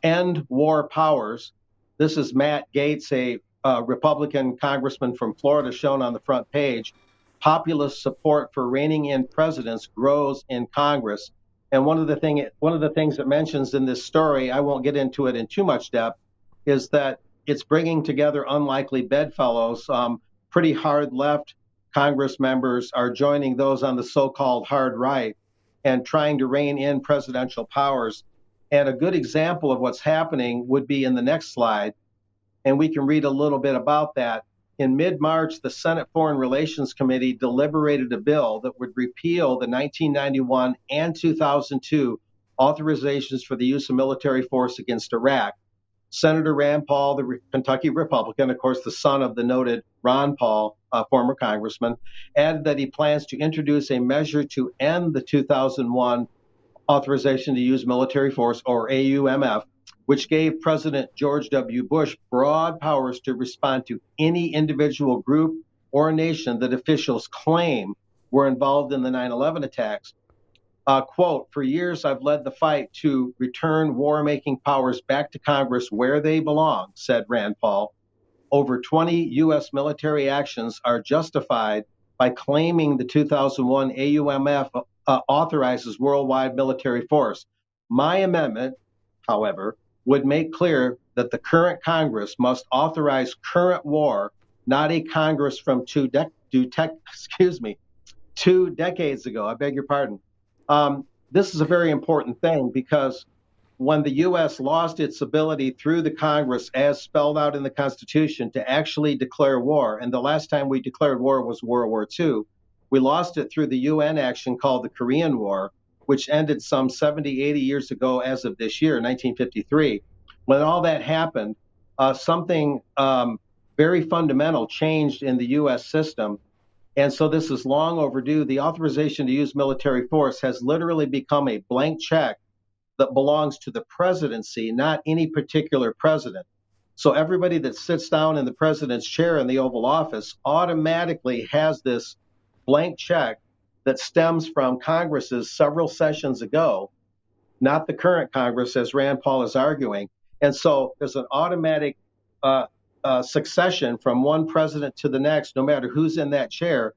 End War Powers. This is Matt Gaetz, a Republican congressman from Florida, shown on the front page. Populist support for reining in presidents grows in Congress. And one of the things it mentions in this story, I won't get into it in too much depth, is that it's bringing together unlikely bedfellows. Pretty hard left Congress members are joining those on the so-called hard right and trying to rein in presidential powers. And a good example of what's happening would be in the next slide. And we can read a little bit about that. In mid-March, the Senate Foreign Relations Committee deliberated a bill that would repeal the 1991 and 2002 authorizations for the use of military force against Iraq. Senator Rand Paul, the Kentucky Republican, of course, the son of the noted Ron Paul, former congressman, added that he plans to introduce a measure to end the 2001 authorization to use military force, or AUMF, which gave President George W. Bush broad powers to respond to any individual group or nation that officials claim were involved in the 9/11 attacks. Quote, for years, I've led the fight to return war-making powers back to Congress where they belong, said Rand Paul. Over 20 U.S. military actions are justified by claiming the 2001 AUMF authorizes worldwide military force. My amendment, however, would make clear that the current Congress must authorize current war, not a Congress from two decades ago. I beg your pardon. This is a very important thing, because when the U.S. lost its ability through the Congress, as spelled out in the Constitution, to actually declare war, and the last time we declared war was World War II, we lost it through the UN action called the Korean War, which ended some 70, 80 years ago as of this year, 1953. When all that happened, something very fundamental changed in the U.S. system. And so this is long overdue. The authorization to use military force has literally become a blank check that belongs to the presidency, not any particular president. So everybody that sits down in the president's chair in the Oval Office automatically has this blank check that stems from Congress's several sessions ago, not the current Congress, as Rand Paul is arguing. And so there's an automatic succession from one president to the next, no matter who's in that chair,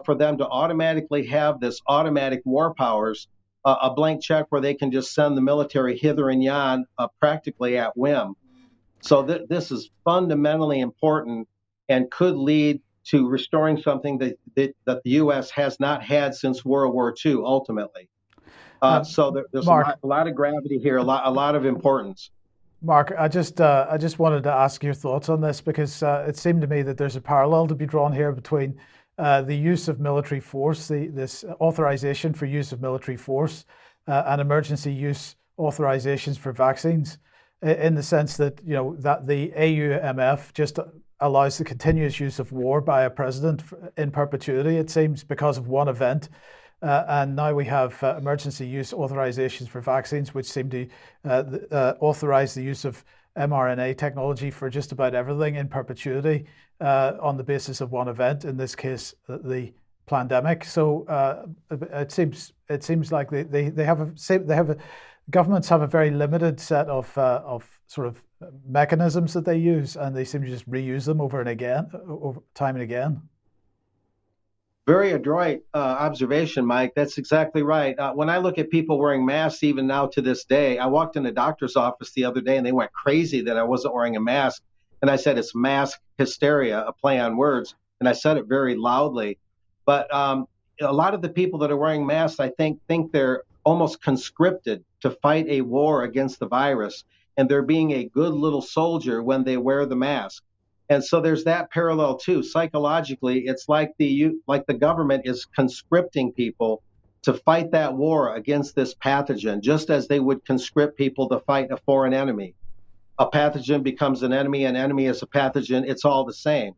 for them to automatically have this automatic war powers, a blank check where they can just send the military hither and yon practically at whim. So this is fundamentally important and could lead to restoring something that the U.S. has not had since World War II, ultimately. So there's Mark, a lot of gravity here, a lot of importance. Mark, I just wanted to ask your thoughts on this, because it seemed to me that there's a parallel to be drawn here between the use of military force, this authorization for use of military force, and emergency use authorizations for vaccines, in the sense that, you know, that the AUMF just allows the continuous use of war by a president in perpetuity, it seems, because of one event. And now we have emergency use authorizations for vaccines, which seem to authorize the use of mRNA technology for just about everything in perpetuity on the basis of one event, in this case, the pandemic. So it seems like they have governments have a very limited set of sort of mechanisms that they use, and they seem to just reuse them over time and again. Very adroit observation, Mike. That's exactly right. When I look at people wearing masks, even now to this day, I walked in a doctor's office the other day and they went crazy that I wasn't wearing a mask. And I said, it's mask hysteria, a play on words. And I said it very loudly. But a lot of the people that are wearing masks, I think they're almost conscripted to fight a war against the virus. And they're being a good little soldier when they wear the mask. And so there's that parallel too. Psychologically, it's like the government is conscripting people to fight that war against this pathogen, just as they would conscript people to fight a foreign enemy. A pathogen becomes an enemy is a pathogen. It's all the same.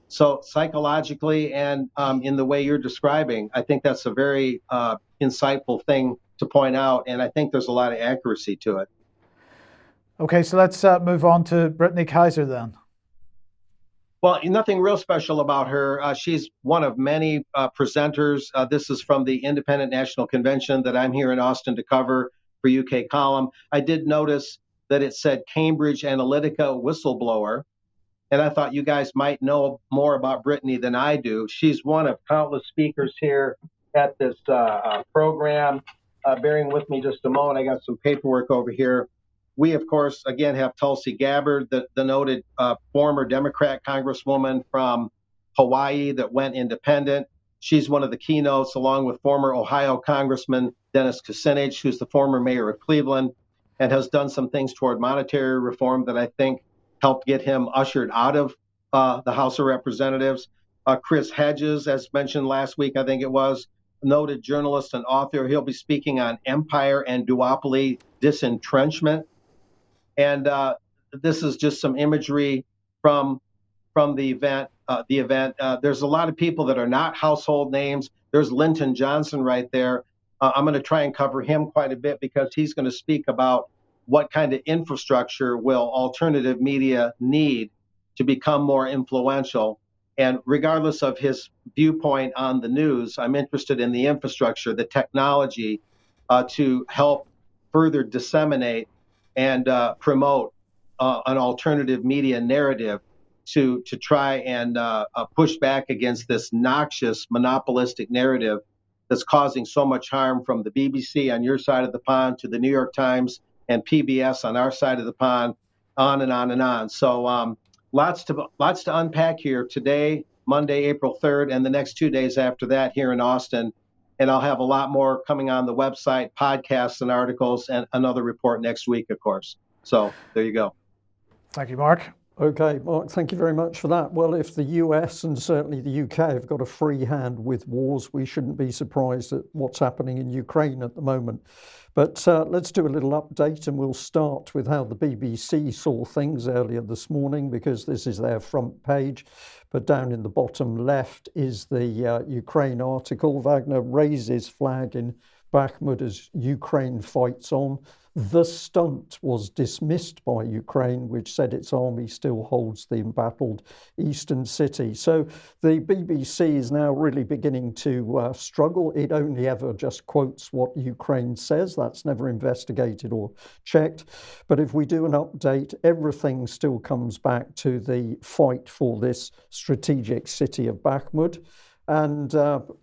So psychologically and in the way you're describing, I think that's a very insightful thing to point out. And I think there's a lot of accuracy to it. Okay, so let's move on to Brittany Kaiser then. Well, nothing real special about her. She's one of many presenters. This is from the Independent National Convention that I'm here in Austin to cover for UK Column. I did notice that it said Cambridge Analytica whistleblower, and I thought you guys might know more about Brittany than I do. She's one of countless speakers here at this program. Bearing with me just a moment, I got some paperwork over here. We, of course, again, have Tulsi Gabbard, the noted former Democrat congresswoman from Hawaii that went independent. She's one of the keynotes, along with former Ohio Congressman Dennis Kucinich, who's the former mayor of Cleveland, and has done some things toward monetary reform that I think helped get him ushered out of the House of Representatives. Chris Hedges, as mentioned last week, I think it was, noted journalist and author. He'll be speaking on empire and duopoly disentrenchment. And this is just some imagery from the event. There's a lot of people that are not household names. There's Lyndon Johnson right there. I'm going to try and cover him quite a bit because he's going to speak about what kind of infrastructure will alternative media need to become more influential. And regardless of his viewpoint on the news, I'm interested in the infrastructure, the technology to help further disseminate and promote an alternative media narrative to try and push back against this noxious monopolistic narrative that's causing so much harm, from the BBC on your side of the pond to the New York Times and PBS on our side of the pond, on and on and on. So lots to unpack here today, Monday, April 3rd, and the next 2 days after that here in Austin. And I'll have a lot more coming on the website, podcasts and articles, and another report next week, of course. So there you go. Thank you, Mark. Okay, Mark, thank you very much for that. Well, if the US and certainly the UK have got a free hand with wars, we shouldn't be surprised at what's happening in Ukraine at the moment. But let's do a little update, and we'll start with how the BBC saw things earlier this morning, because this is their front page. But down in the bottom left is the Ukraine article. Wagner raises flag in Bakhmut as Ukraine fights on. The stunt was dismissed by Ukraine, which said its army still holds the embattled eastern city. So the BBC is now really beginning to struggle. It only ever just quotes what Ukraine says. That's never investigated or checked. But if we do an update, everything still comes back to the fight for this strategic city of Bakhmut, and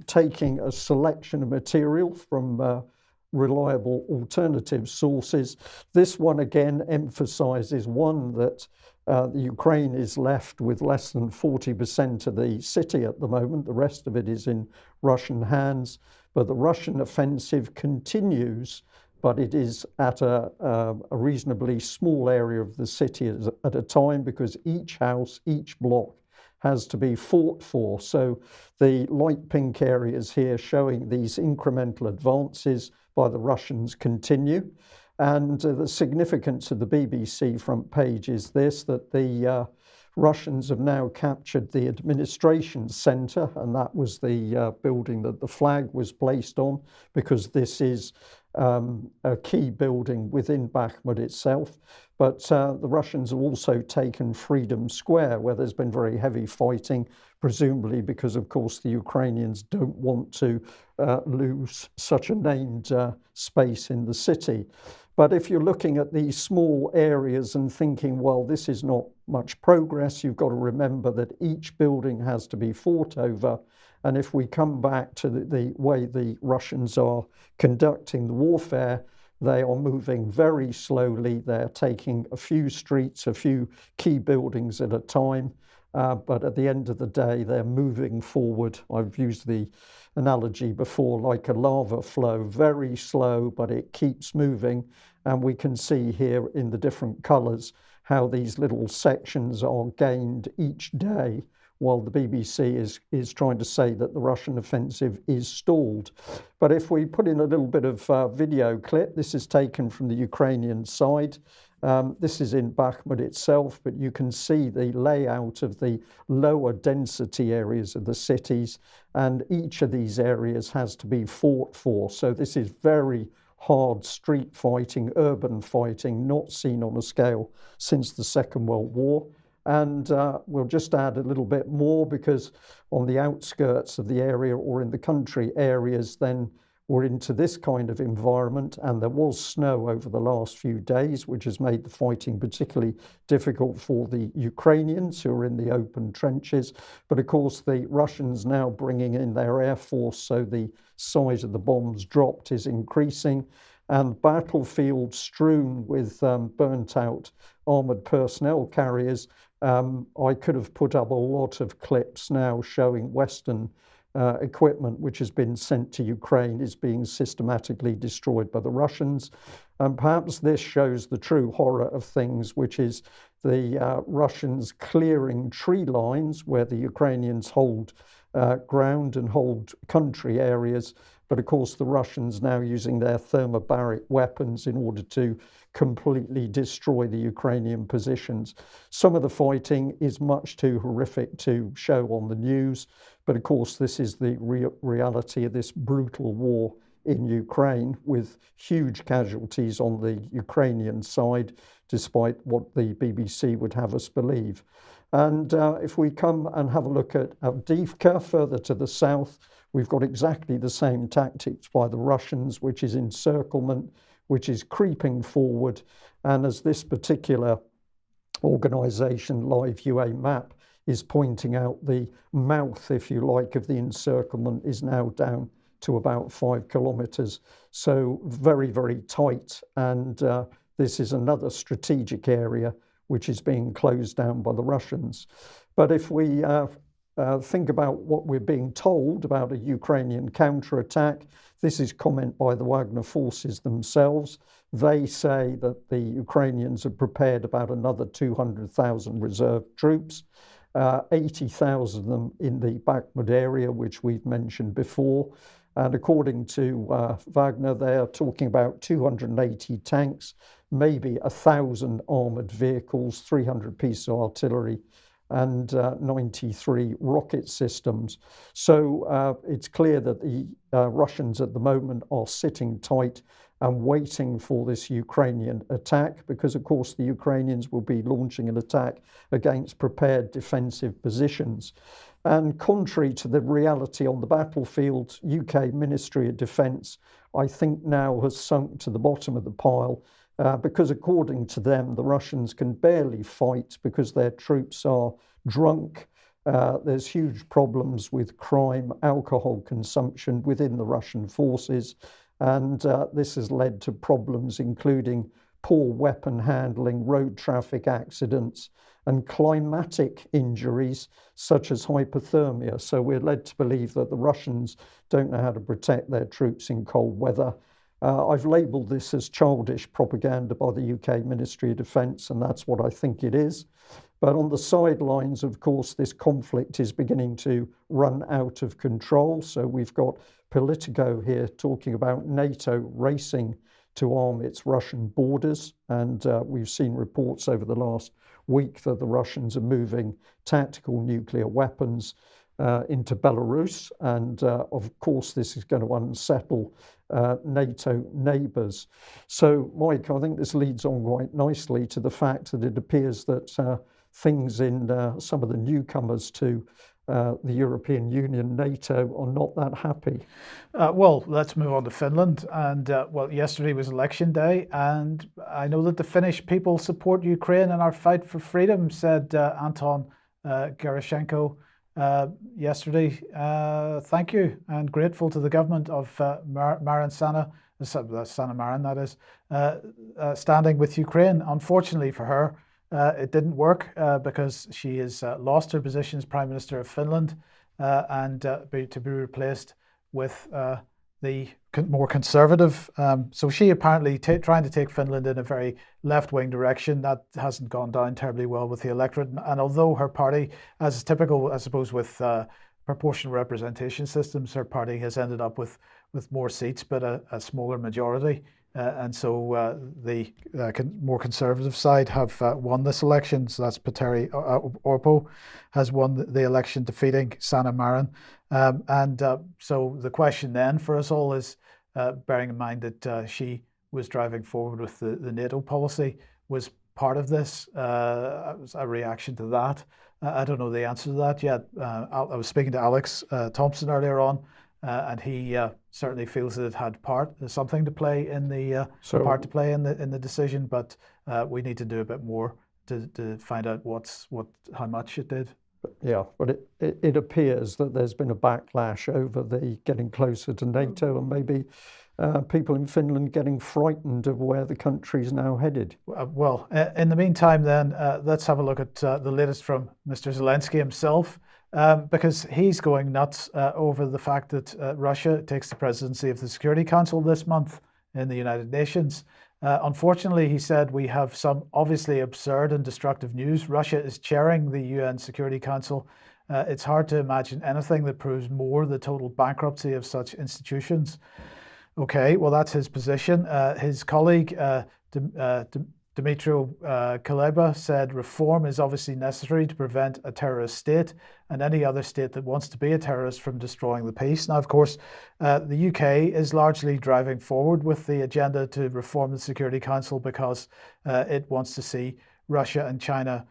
taking a selection of material from reliable alternative sources. This one again emphasizes, one, that the Ukraine is left with less than 40% of the city at the moment. The rest of it is in Russian hands, but the Russian offensive continues, but it is at a reasonably small area of the city at a time, because each house, each block has to be fought for. So the light pink areas here showing these incremental advances by the Russians continue. And the significance of the BBC front page is this, that the Russians have now captured the administration centre, and that was the building that the flag was placed on, because this is a key building within Bakhmut itself. But the Russians have also taken Freedom Square, where there's been very heavy fighting, presumably because, of course, the Ukrainians don't want to lose such a named space in the city. But if you're looking at these small areas and thinking, well, this is not much progress, you've got to remember that each building has to be fought over. And if we come back to the way the Russians are conducting the warfare, they are moving very slowly. They're taking a few streets, a few key buildings at a time. But at the end of the day, they're moving forward. I've used the analogy before, like a lava flow, very slow, but it keeps moving. And we can see here in the different colours how these little sections are gained each day, while the BBC is trying to say that the Russian offensive is stalled. But if we put in a little bit of video clip, this is taken from the Ukrainian side. This is in Bakhmut itself, but you can see the layout of the lower density areas of the cities, and each of these areas has to be fought for. So this is very hard street fighting, urban fighting, not seen on a scale since the Second World War. And we'll just add a little bit more, because on the outskirts of the area or in the country areas, then we're into this kind of environment, and there was snow over the last few days, which has made the fighting particularly difficult for the Ukrainians who are in the open trenches. But of course, the Russians now bringing in their air force, so the size of the bombs dropped is increasing, and battlefields strewn with burnt out armoured personnel carriers. I could have put up a lot of clips now showing Western equipment which has been sent to Ukraine is being systematically destroyed by the Russians. And perhaps this shows the true horror of things, which is the Russians clearing tree lines where the Ukrainians hold ground and hold country areas. But of course, the Russians now using their thermobaric weapons in order to completely destroy the Ukrainian positions. Some of the fighting is much too horrific to show on the news, but of course, this is the reality of this brutal war in Ukraine, with huge casualties on the Ukrainian side, despite what the BBC would have us believe. And if we come and have a look at Avdiivka further to the south, we've got exactly the same tactics by the Russians, which is encirclement, which is creeping forward. And as this particular organisation, Live UA Map, is pointing out, the mouth, if you like, of the encirclement is now down to about 5 kilometres. So very, very tight. And this is another strategic area which is being closed down by the Russians. But if we think about what we're being told about a Ukrainian counterattack, this is comment by the Wagner forces themselves. They say that the Ukrainians have prepared about another 200,000 reserve troops, 80,000 of them in the Bakhmut area, which we've mentioned before. And according to Wagner, they are talking about 280 tanks, maybe 1,000 armoured vehicles, 300 pieces of artillery, and 93 rocket systems. So it's clear that the Russians at the moment are sitting tight and waiting for this Ukrainian attack, because of course the Ukrainians will be launching an attack against prepared defensive positions. And contrary to the reality on the battlefield, UK Ministry of Defence, I think now has sunk to the bottom of the pile, because according to them, the Russians can barely fight because their troops are drunk. There's huge problems with crime, alcohol consumption within the Russian forces. And this has led to problems including poor weapon handling, road traffic accidents, and climatic injuries such as hypothermia. So we're led to believe that the Russians don't know how to protect their troops in cold weather. I've labelled this as childish propaganda by the UK Ministry of Defence, and that's what I think it is. But on the sidelines, of course, this conflict is beginning to run out of control. So we've got Politico here talking about NATO racing to arm its Russian borders. And we've seen reports over the last week that the Russians are moving tactical nuclear weapons into Belarus. And of course, this is going to unsettle NATO neighbours. So, Mike, I think this leads on quite nicely to the fact that it appears that things in some of the newcomers to the European Union, NATO, are not that happy. Well, let's move on to Finland. And well, yesterday was election day, and I know that the Finnish people support Ukraine in our fight for freedom, said Anton Gerashenko yesterday. Thank you, and grateful to the government of Marin Sanna Marin, that is, standing with Ukraine. Unfortunately for her, it didn't work because she has lost her position as Prime Minister of Finland and to be replaced with the more conservative. So she apparently trying to take Finland in a very left-wing direction. That hasn't gone down terribly well with the electorate. And although her party, as is typical, I suppose, with proportional representation systems, her party has ended up with more seats, but a smaller majority. And so the more conservative side have won this election. So that's Petteri Orpo has won the election, defeating Sanna Marin. So the question then for us all is, bearing in mind that she was driving forward with the NATO policy, was part of this a reaction to that? I don't know the answer to that yet. I was speaking to Alex Thompson earlier on, and he certainly feels that it had something to play in the part to play in the decision. But we need to do a bit more to find out how much it did. Yeah, but it appears that there's been a backlash over the getting closer to NATO, and maybe people in Finland getting frightened of where the country's now headed. Well, in the meantime, then, let's have a look at the latest from Mr. Zelensky himself, because he's going nuts over the fact that Russia takes the presidency of the Security Council this month in the United Nations. Unfortunately, he said, we have some obviously absurd and destructive news. Russia is chairing the UN Security Council. It's hard to imagine anything that proves more the total bankruptcy of such institutions. Okay, well, that's his position. His colleague, Dmytro Kuleba, said reform is obviously necessary to prevent a terrorist state and any other state that wants to be a terrorist from destroying the peace. Now, of course, the UK is largely driving forward with the agenda to reform the Security Council because it wants to see Russia and China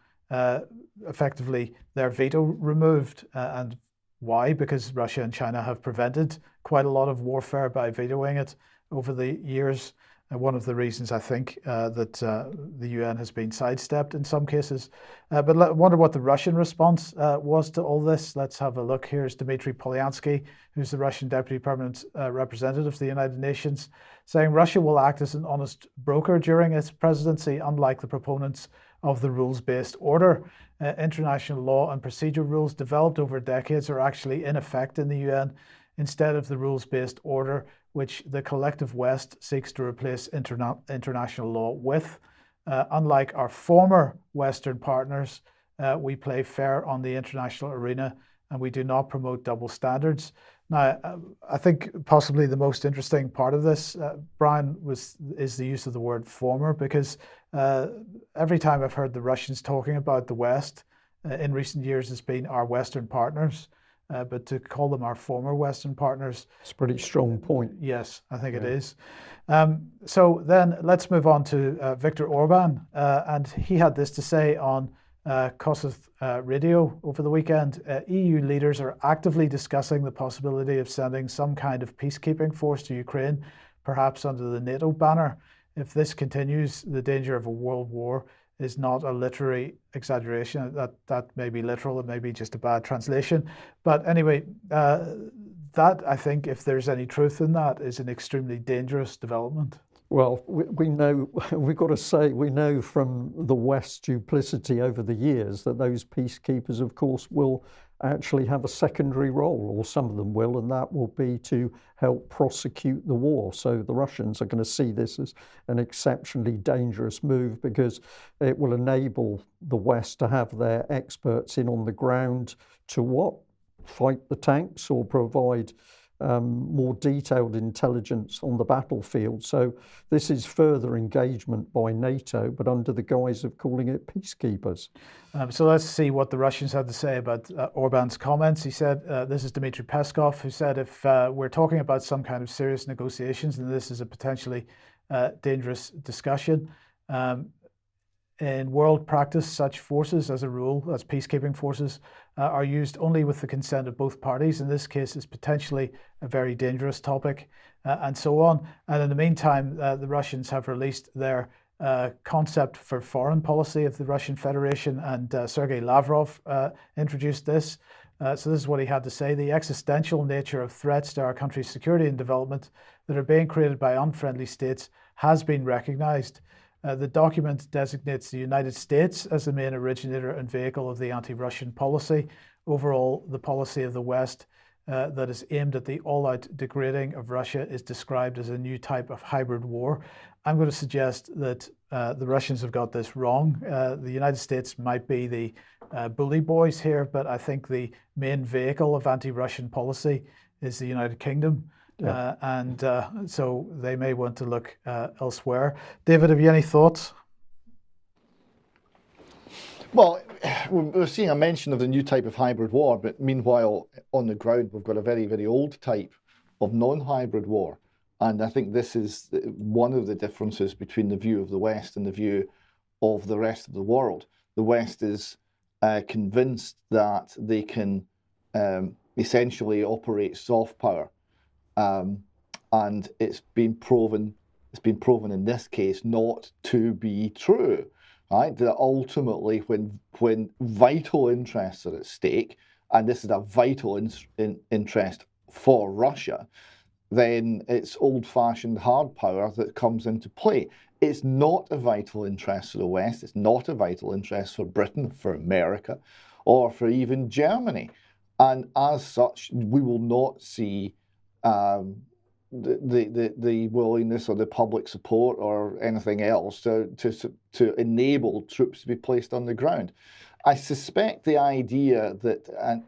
effectively their veto removed. And why? Because Russia and China have prevented quite a lot of warfare by vetoing it over the years. One of the reasons I think that the UN has been sidestepped in some cases. But I wonder what the Russian response was to all this. Let's have a look. Here's Dmitry Polyansky, who's the Russian Deputy Permanent Representative of the United Nations, saying Russia will act as an honest broker during its presidency, unlike the proponents of the rules-based order. International law and procedure rules developed over decades are actually in effect in the UN instead of the rules-based order, which the collective West seeks to replace international law with. Unlike our former Western partners, we play fair on the international arena and we do not promote double standards. Now, I think possibly the most interesting part of this, Brian, is the use of the word former, because every time I've heard the Russians talking about the West in recent years, it's been our Western partners. But to call them our former Western partners... It's a pretty strong point. Yes, I think it is. So then let's move on to Viktor Orban. And he had this to say on Kossuth Radio over the weekend. EU leaders are actively discussing the possibility of sending some kind of peacekeeping force to Ukraine, perhaps under the NATO banner. If this continues, the danger of a world war is not a literary exaggeration. That may be literal, it may be just a bad translation. But anyway, that, I think, if there's any truth in that, is an extremely dangerous development. Well, we know, we've got to say, we know from the West's duplicity over the years that those peacekeepers, of course, will actually have a secondary role, or some of them will, and that will be to help prosecute the war. So the Russians are going to see this as an exceptionally dangerous move, because it will enable the West to have their experts in on the ground to fight the tanks or provide more detailed intelligence on the battlefield. So this is further engagement by NATO, but under the guise of calling it peacekeepers. So let's see what the Russians had to say about Orban's comments. He said, this is Dmitry Peskov, who said, if we're talking about some kind of serious negotiations, then this is a potentially dangerous discussion. In world practice, such forces, as a rule, as peacekeeping forces, are used only with the consent of both parties. In this case, it's potentially a very dangerous topic, and so on. And in the meantime, the Russians have released their concept for foreign policy of the Russian Federation, and Sergei Lavrov introduced this. So this is what he had to say: the existential nature of threats to our country's security and development that are being created by unfriendly states has been recognized. The document designates the United States as the main originator and vehicle of the anti-Russian policy. Overall, the policy of the West that is aimed at the all-out degrading of Russia is described as a new type of hybrid war. I'm going to suggest that the Russians have got this wrong. The United States might be the bully boys here, but I think the main vehicle of anti-Russian policy is the United Kingdom. Yeah. And so they may want to look elsewhere. David, have you any thoughts? Well, we're seeing a mention of the new type of hybrid war, but meanwhile, on the ground, we've got a very, very old type of non-hybrid war. And I think this is one of the differences between the view of the West and the view of the rest of the world. The West is convinced that they can essentially operate soft power. And it's been proven in this case not to be true, right? That ultimately, when vital interests are at stake, and this is a vital interest for Russia, then it's old-fashioned hard power that comes into play. It's not a vital interest for the West. It's not a vital interest for Britain, for America, or for even Germany. And as such, we will not see the willingness or the public support or anything else to enable troops to be placed on the ground. I suspect the idea that a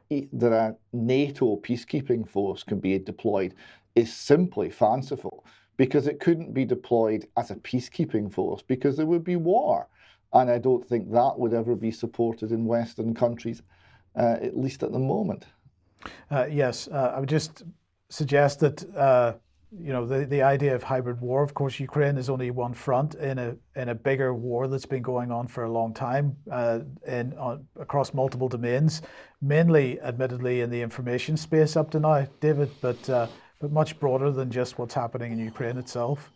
NATO peacekeeping force can be deployed is simply fanciful, because it couldn't be deployed as a peacekeeping force because there would be war. And I don't think that would ever be supported in Western countries, at least at the moment. Yes, I would just suggest that the idea of hybrid war. Of course, Ukraine is only one front in a bigger war that's been going on for a long time, across multiple domains, mainly, admittedly, in the information space up to now, David, but much broader than just what's happening in Ukraine itself.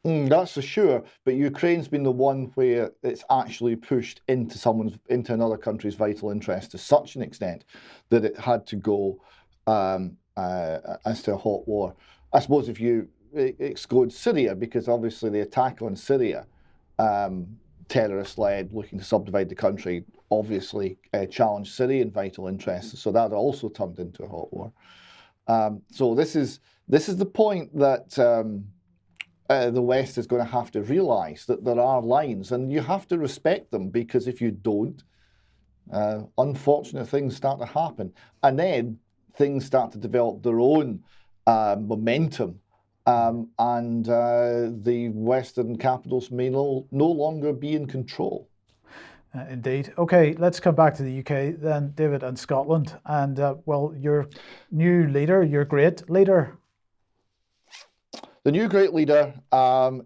That's for sure, but Ukraine's been the one where it's actually pushed into another country's vital interest to such an extent that it had to go as to a hot war. I suppose if you exclude Syria, because obviously the attack on Syria, terrorist-led, looking to subdivide the country, obviously challenged Syrian vital interests, so that also turned into a hot war. So this is the point that the West is going to have to realise, that there are lines, and you have to respect them, because if you don't, unfortunate things start to happen, and then things start to develop their own momentum, and the Western capitals may no longer be in control. Indeed. Okay, let's come back to the UK then, David, and Scotland. And your new leader, your great leader. The new great leader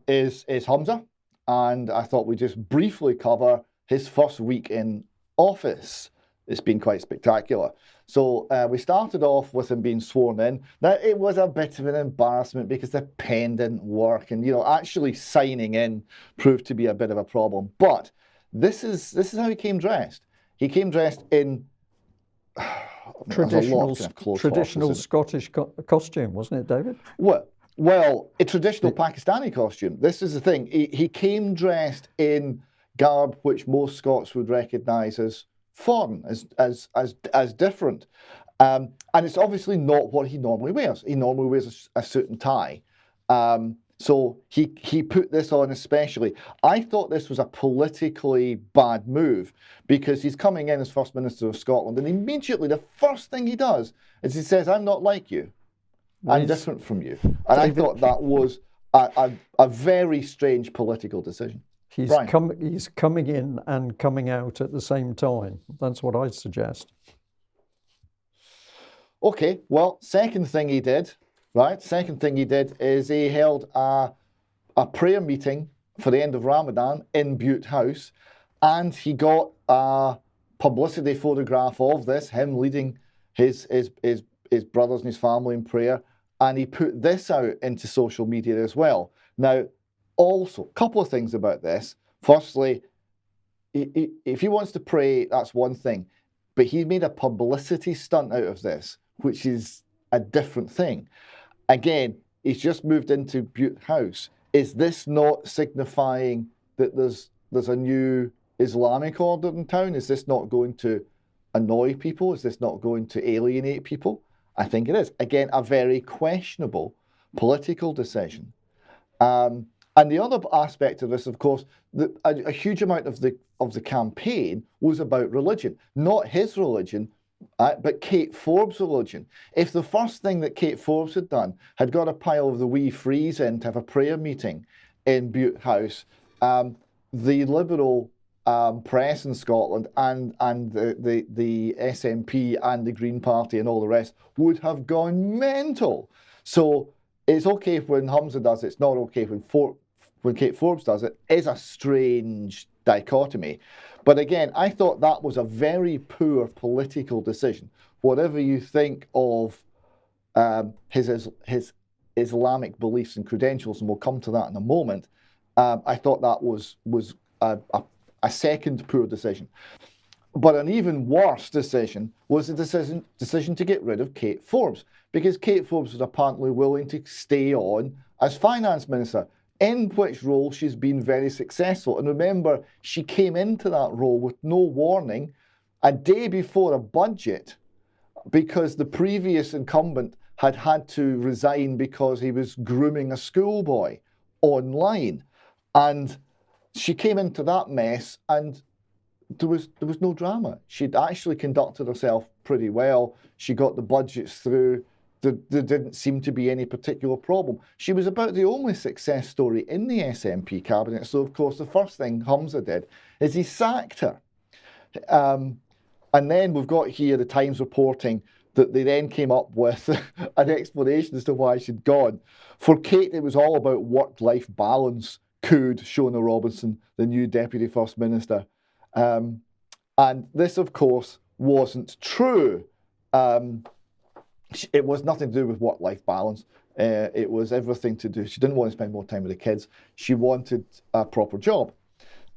is Humza, and I thought we'd just briefly cover his first week in office. It's been quite spectacular. So we started off with him being sworn in. Now, it was a bit of an embarrassment because the pen didn't work, and actually signing in proved to be a bit of a problem. But this is how he came dressed. He came dressed in traditional Scottish costume, wasn't it, David? Well, a traditional Pakistani costume. This is the thing. He came dressed in garb which most Scots would recognise as foreign, as different. And it's obviously not what he normally wears. He normally wears a suit and tie. So he put this on especially. I thought this was a politically bad move, because he's coming in as First Minister of Scotland, and immediately the first thing he does is he says, "I'm not like you. I'm different from you." And I thought that was a very strange political decision. He's coming in and coming out at the same time. That's what I'd suggest. Okay, well, second thing he did is he held a prayer meeting for the end of Ramadan in Butte House, and he got a publicity photograph of this, him leading his brothers and his family in prayer, and he put this out into social media as well. Now, also, a couple of things about this. Firstly, if he wants to pray, that's one thing, but he made a publicity stunt out of this, which is a different thing. Again, he's just moved into Butte House. Is this not signifying that there's a new Islamic order in town? Is this not going to annoy people? Is this not going to alienate people? I think it is. Again, a very questionable political decision. And the other aspect of this, of course, a huge amount of the campaign was about religion, not his religion, but Kate Forbes' religion. If the first thing that Kate Forbes had done had got a pile of the wee frees in to have a prayer meeting in Butte House, the Liberal press in Scotland and the SNP and the Green Party and all the rest would have gone mental. So it's okay when Humza does it, it's not okay when Kate Forbes does it. Is a strange dichotomy. But again, I thought that was a very poor political decision. Whatever you think of his Islamic beliefs and credentials, and we'll come to that in a moment, I thought that was a second poor decision. But an even worse decision was the decision to get rid of Kate Forbes, because Kate Forbes was apparently willing to stay on as finance minister, in which role she's been very successful. And remember, she came into that role with no warning a day before a budget, because the previous incumbent had to resign because he was grooming a schoolboy online. And she came into that mess and there was no drama. She'd actually conducted herself pretty well. She got the budgets through. There didn't seem to be any particular problem. She was about the only success story in the SNP cabinet. So, of course, the first thing Humza did is he sacked her. And then we've got here the Times reporting that they then came up with an explanation as to why she'd gone. For Kate, it was all about work-life balance, cooed Shona Robinson, the new Deputy First Minister. And this, of course, wasn't true. It was nothing to do with work-life balance. It was everything to do. She didn't want to spend more time with the kids. She wanted a proper job.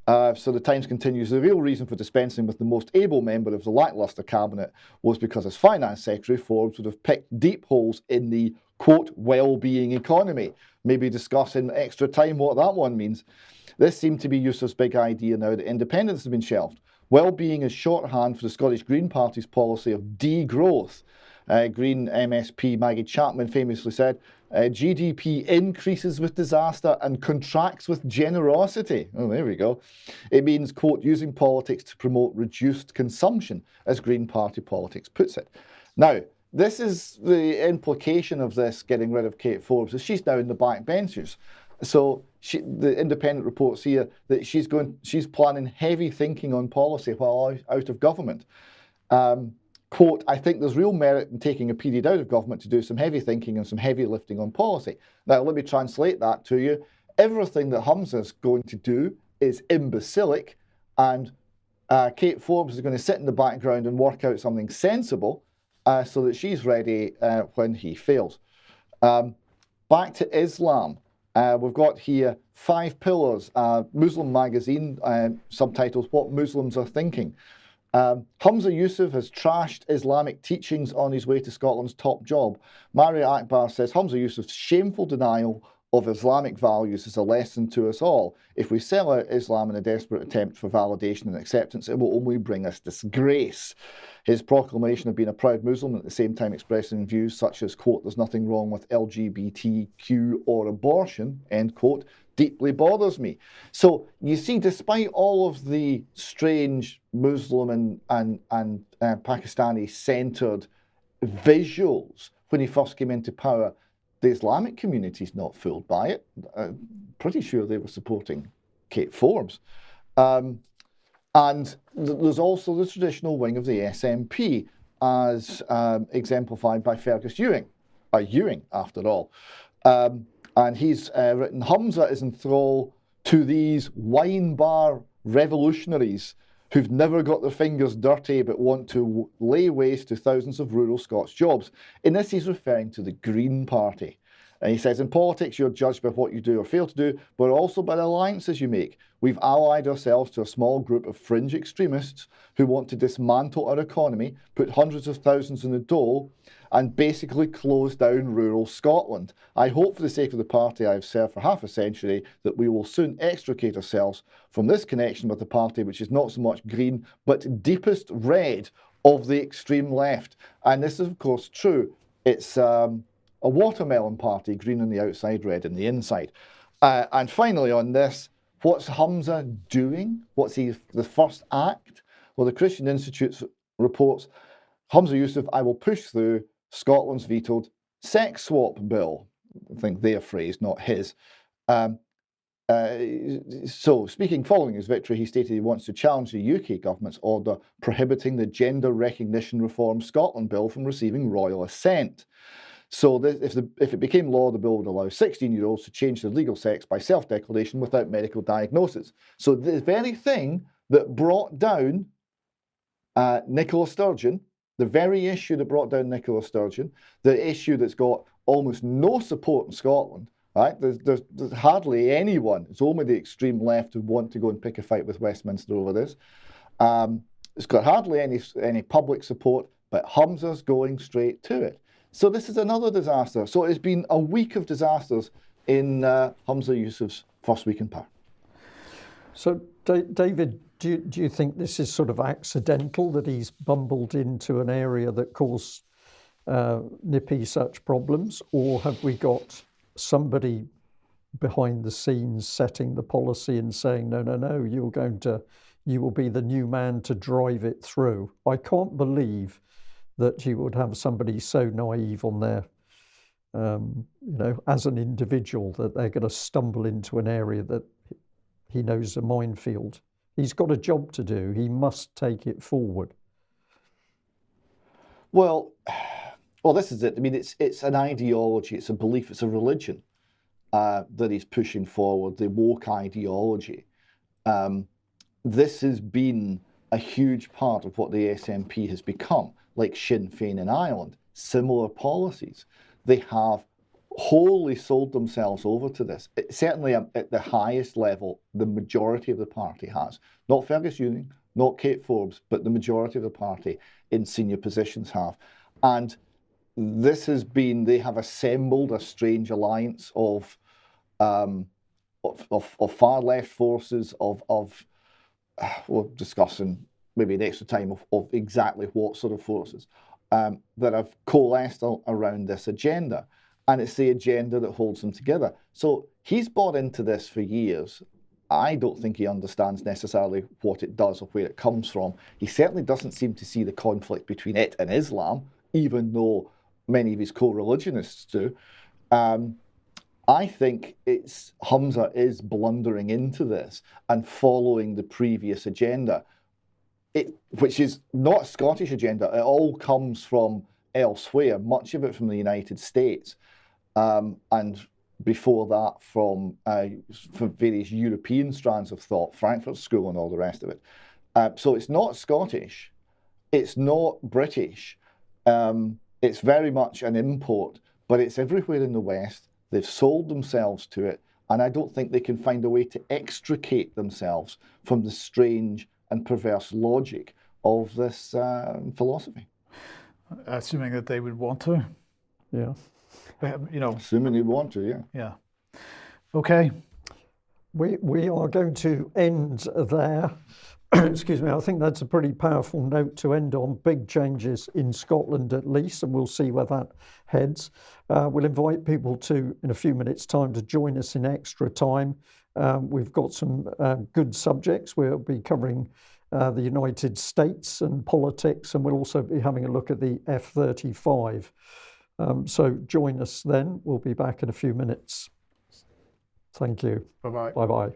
So the Times continues, the real reason for dispensing with the most able member of the lacklustre cabinet was because as Finance Secretary, Forbes would have picked deep holes in the, quote, well-being economy. Maybe discuss in extra time what that one means. This seemed to be Yousaf's big idea now that independence has been shelved. Well-being is shorthand for the Scottish Green Party's policy of degrowth. Green MSP Maggie Chapman famously said, GDP increases with disaster and contracts with generosity. Oh, there we go. It means, quote, using politics to promote reduced consumption, as Green Party politics puts it. Now, this is the implication of this getting rid of Kate Forbes, is she's now in the backbenchers. So the Independent reports here that she's planning heavy thinking on policy while out of government. Quote, I think there's real merit in taking a period out of government to do some heavy thinking and some heavy lifting on policy. Now, let me translate that to you. Everything that Humza is going to do is imbecilic, and Kate Forbes is going to sit in the background and work out something sensible so that she's ready when he fails. Back to Islam. We've got here 5 pillars, Muslim magazine, subtitles, What Muslims Are Thinking. Humza Yousaf has trashed Islamic teachings on his way to Scotland's top job. Maria Akbar says Humza Yousaf's shameful denial of Islamic values is a lesson to us all. If we sell out Islam in a desperate attempt for validation and acceptance, it will only bring us disgrace. His proclamation of being a proud Muslim at the same time expressing views such as, quote, there's nothing wrong with LGBTQ or abortion, end quote, deeply bothers me. So you see, despite all of the strange Muslim and Pakistani-centred visuals when he first came into power, the Islamic community's not fooled by it. Pretty sure they were supporting Kate Forbes. And there's also the traditional wing of the SNP, as exemplified by Fergus Ewing. Ewing, after all. And he's written, Humza is in thrall to these wine bar revolutionaries who've never got their fingers dirty but want to lay waste to thousands of rural Scots jobs. In this, he's referring to the Green Party. And he says, in politics, you're judged by what you do or fail to do, but also by the alliances you make. We've allied ourselves to a small group of fringe extremists who want to dismantle our economy, put hundreds of thousands in the dole, and basically close down rural Scotland. I hope, for the sake of the party I've served for half a century, that we will soon extricate ourselves from this connection with the party which is not so much green, but deepest red of the extreme left. And this is, of course, true. It's a watermelon party, green on the outside, red on the inside. And finally on this, what's Hamza doing? What's the first act? Well, the Christian Institute reports, Hamza Yusuf, I will push through Scotland's vetoed sex swap bill. I think their phrase, not his. So, speaking following his victory, he stated he wants to challenge the UK government's order prohibiting the Gender Recognition Reform Scotland bill from receiving royal assent. So if it became law, the bill would allow 16-year-olds to change their legal sex by self-declaration without medical diagnosis. So the very thing that brought down Nicola Sturgeon, the very issue that brought down Nicola Sturgeon, the issue that's got almost no support in Scotland, right? There's hardly anyone, it's only the extreme left who want to go and pick a fight with Westminster over this. It's got hardly any public support, but Hamza's going straight to it. So this is another disaster. So it's been a week of disasters in Hamza Yusuf's first week in power. So David, do you think this is sort of accidental, that he's bumbled into an area that caused Nippy such problems, or have we got somebody behind the scenes setting the policy and saying, no, you will be the new man to drive it through? I can't believe that you would have somebody so naive on their, as an individual, that they're going to stumble into an area that he knows is a minefield. He's got a job to do. He must take it forward. Well, this is it. I mean, it's an ideology, it's a belief, it's a religion that he's pushing forward, the woke ideology. This has been a huge part of what the SNP has become, like Sinn Féin in Ireland, similar policies. They have wholly sold themselves over to this. Certainly at the highest level, the majority of the party has. Not Fergus Ewing, not Kate Forbes, but the majority of the party in senior positions have. And this has been, they have assembled a strange alliance of far left forces, we'll discuss in maybe an extra time of exactly what sort of forces that have coalesced around this agenda. And it's the agenda that holds them together. So he's bought into this for years. I don't think he understands necessarily what it does or where it comes from. He certainly doesn't seem to see the conflict between it and Islam, even though many of his co-religionists do. I think Hamza is blundering into this and following the previous agenda, which is not a Scottish agenda. It all comes from elsewhere, much of it from the United States, and before that from various European strands of thought, Frankfurt School and all the rest of it. So it's not Scottish, it's not British, it's very much an import, but it's everywhere in the West. They've sold themselves to it, and I don't think they can find a way to extricate themselves from the strange and perverse logic of this philosophy. Assuming that they would want to. Yeah. Assuming they want to, yeah. Yeah. Okay. We are going to end there. Excuse me, I think that's a pretty powerful note to end on. Big changes in Scotland at least, and we'll see where that heads. We'll invite people to, in a few minutes' time, to join us in extra time. We've got some good subjects. We'll be covering the United States and politics, and we'll also be having a look at the F-35. So join us then. We'll be back in a few minutes. Thank you. Bye-bye. Bye-bye.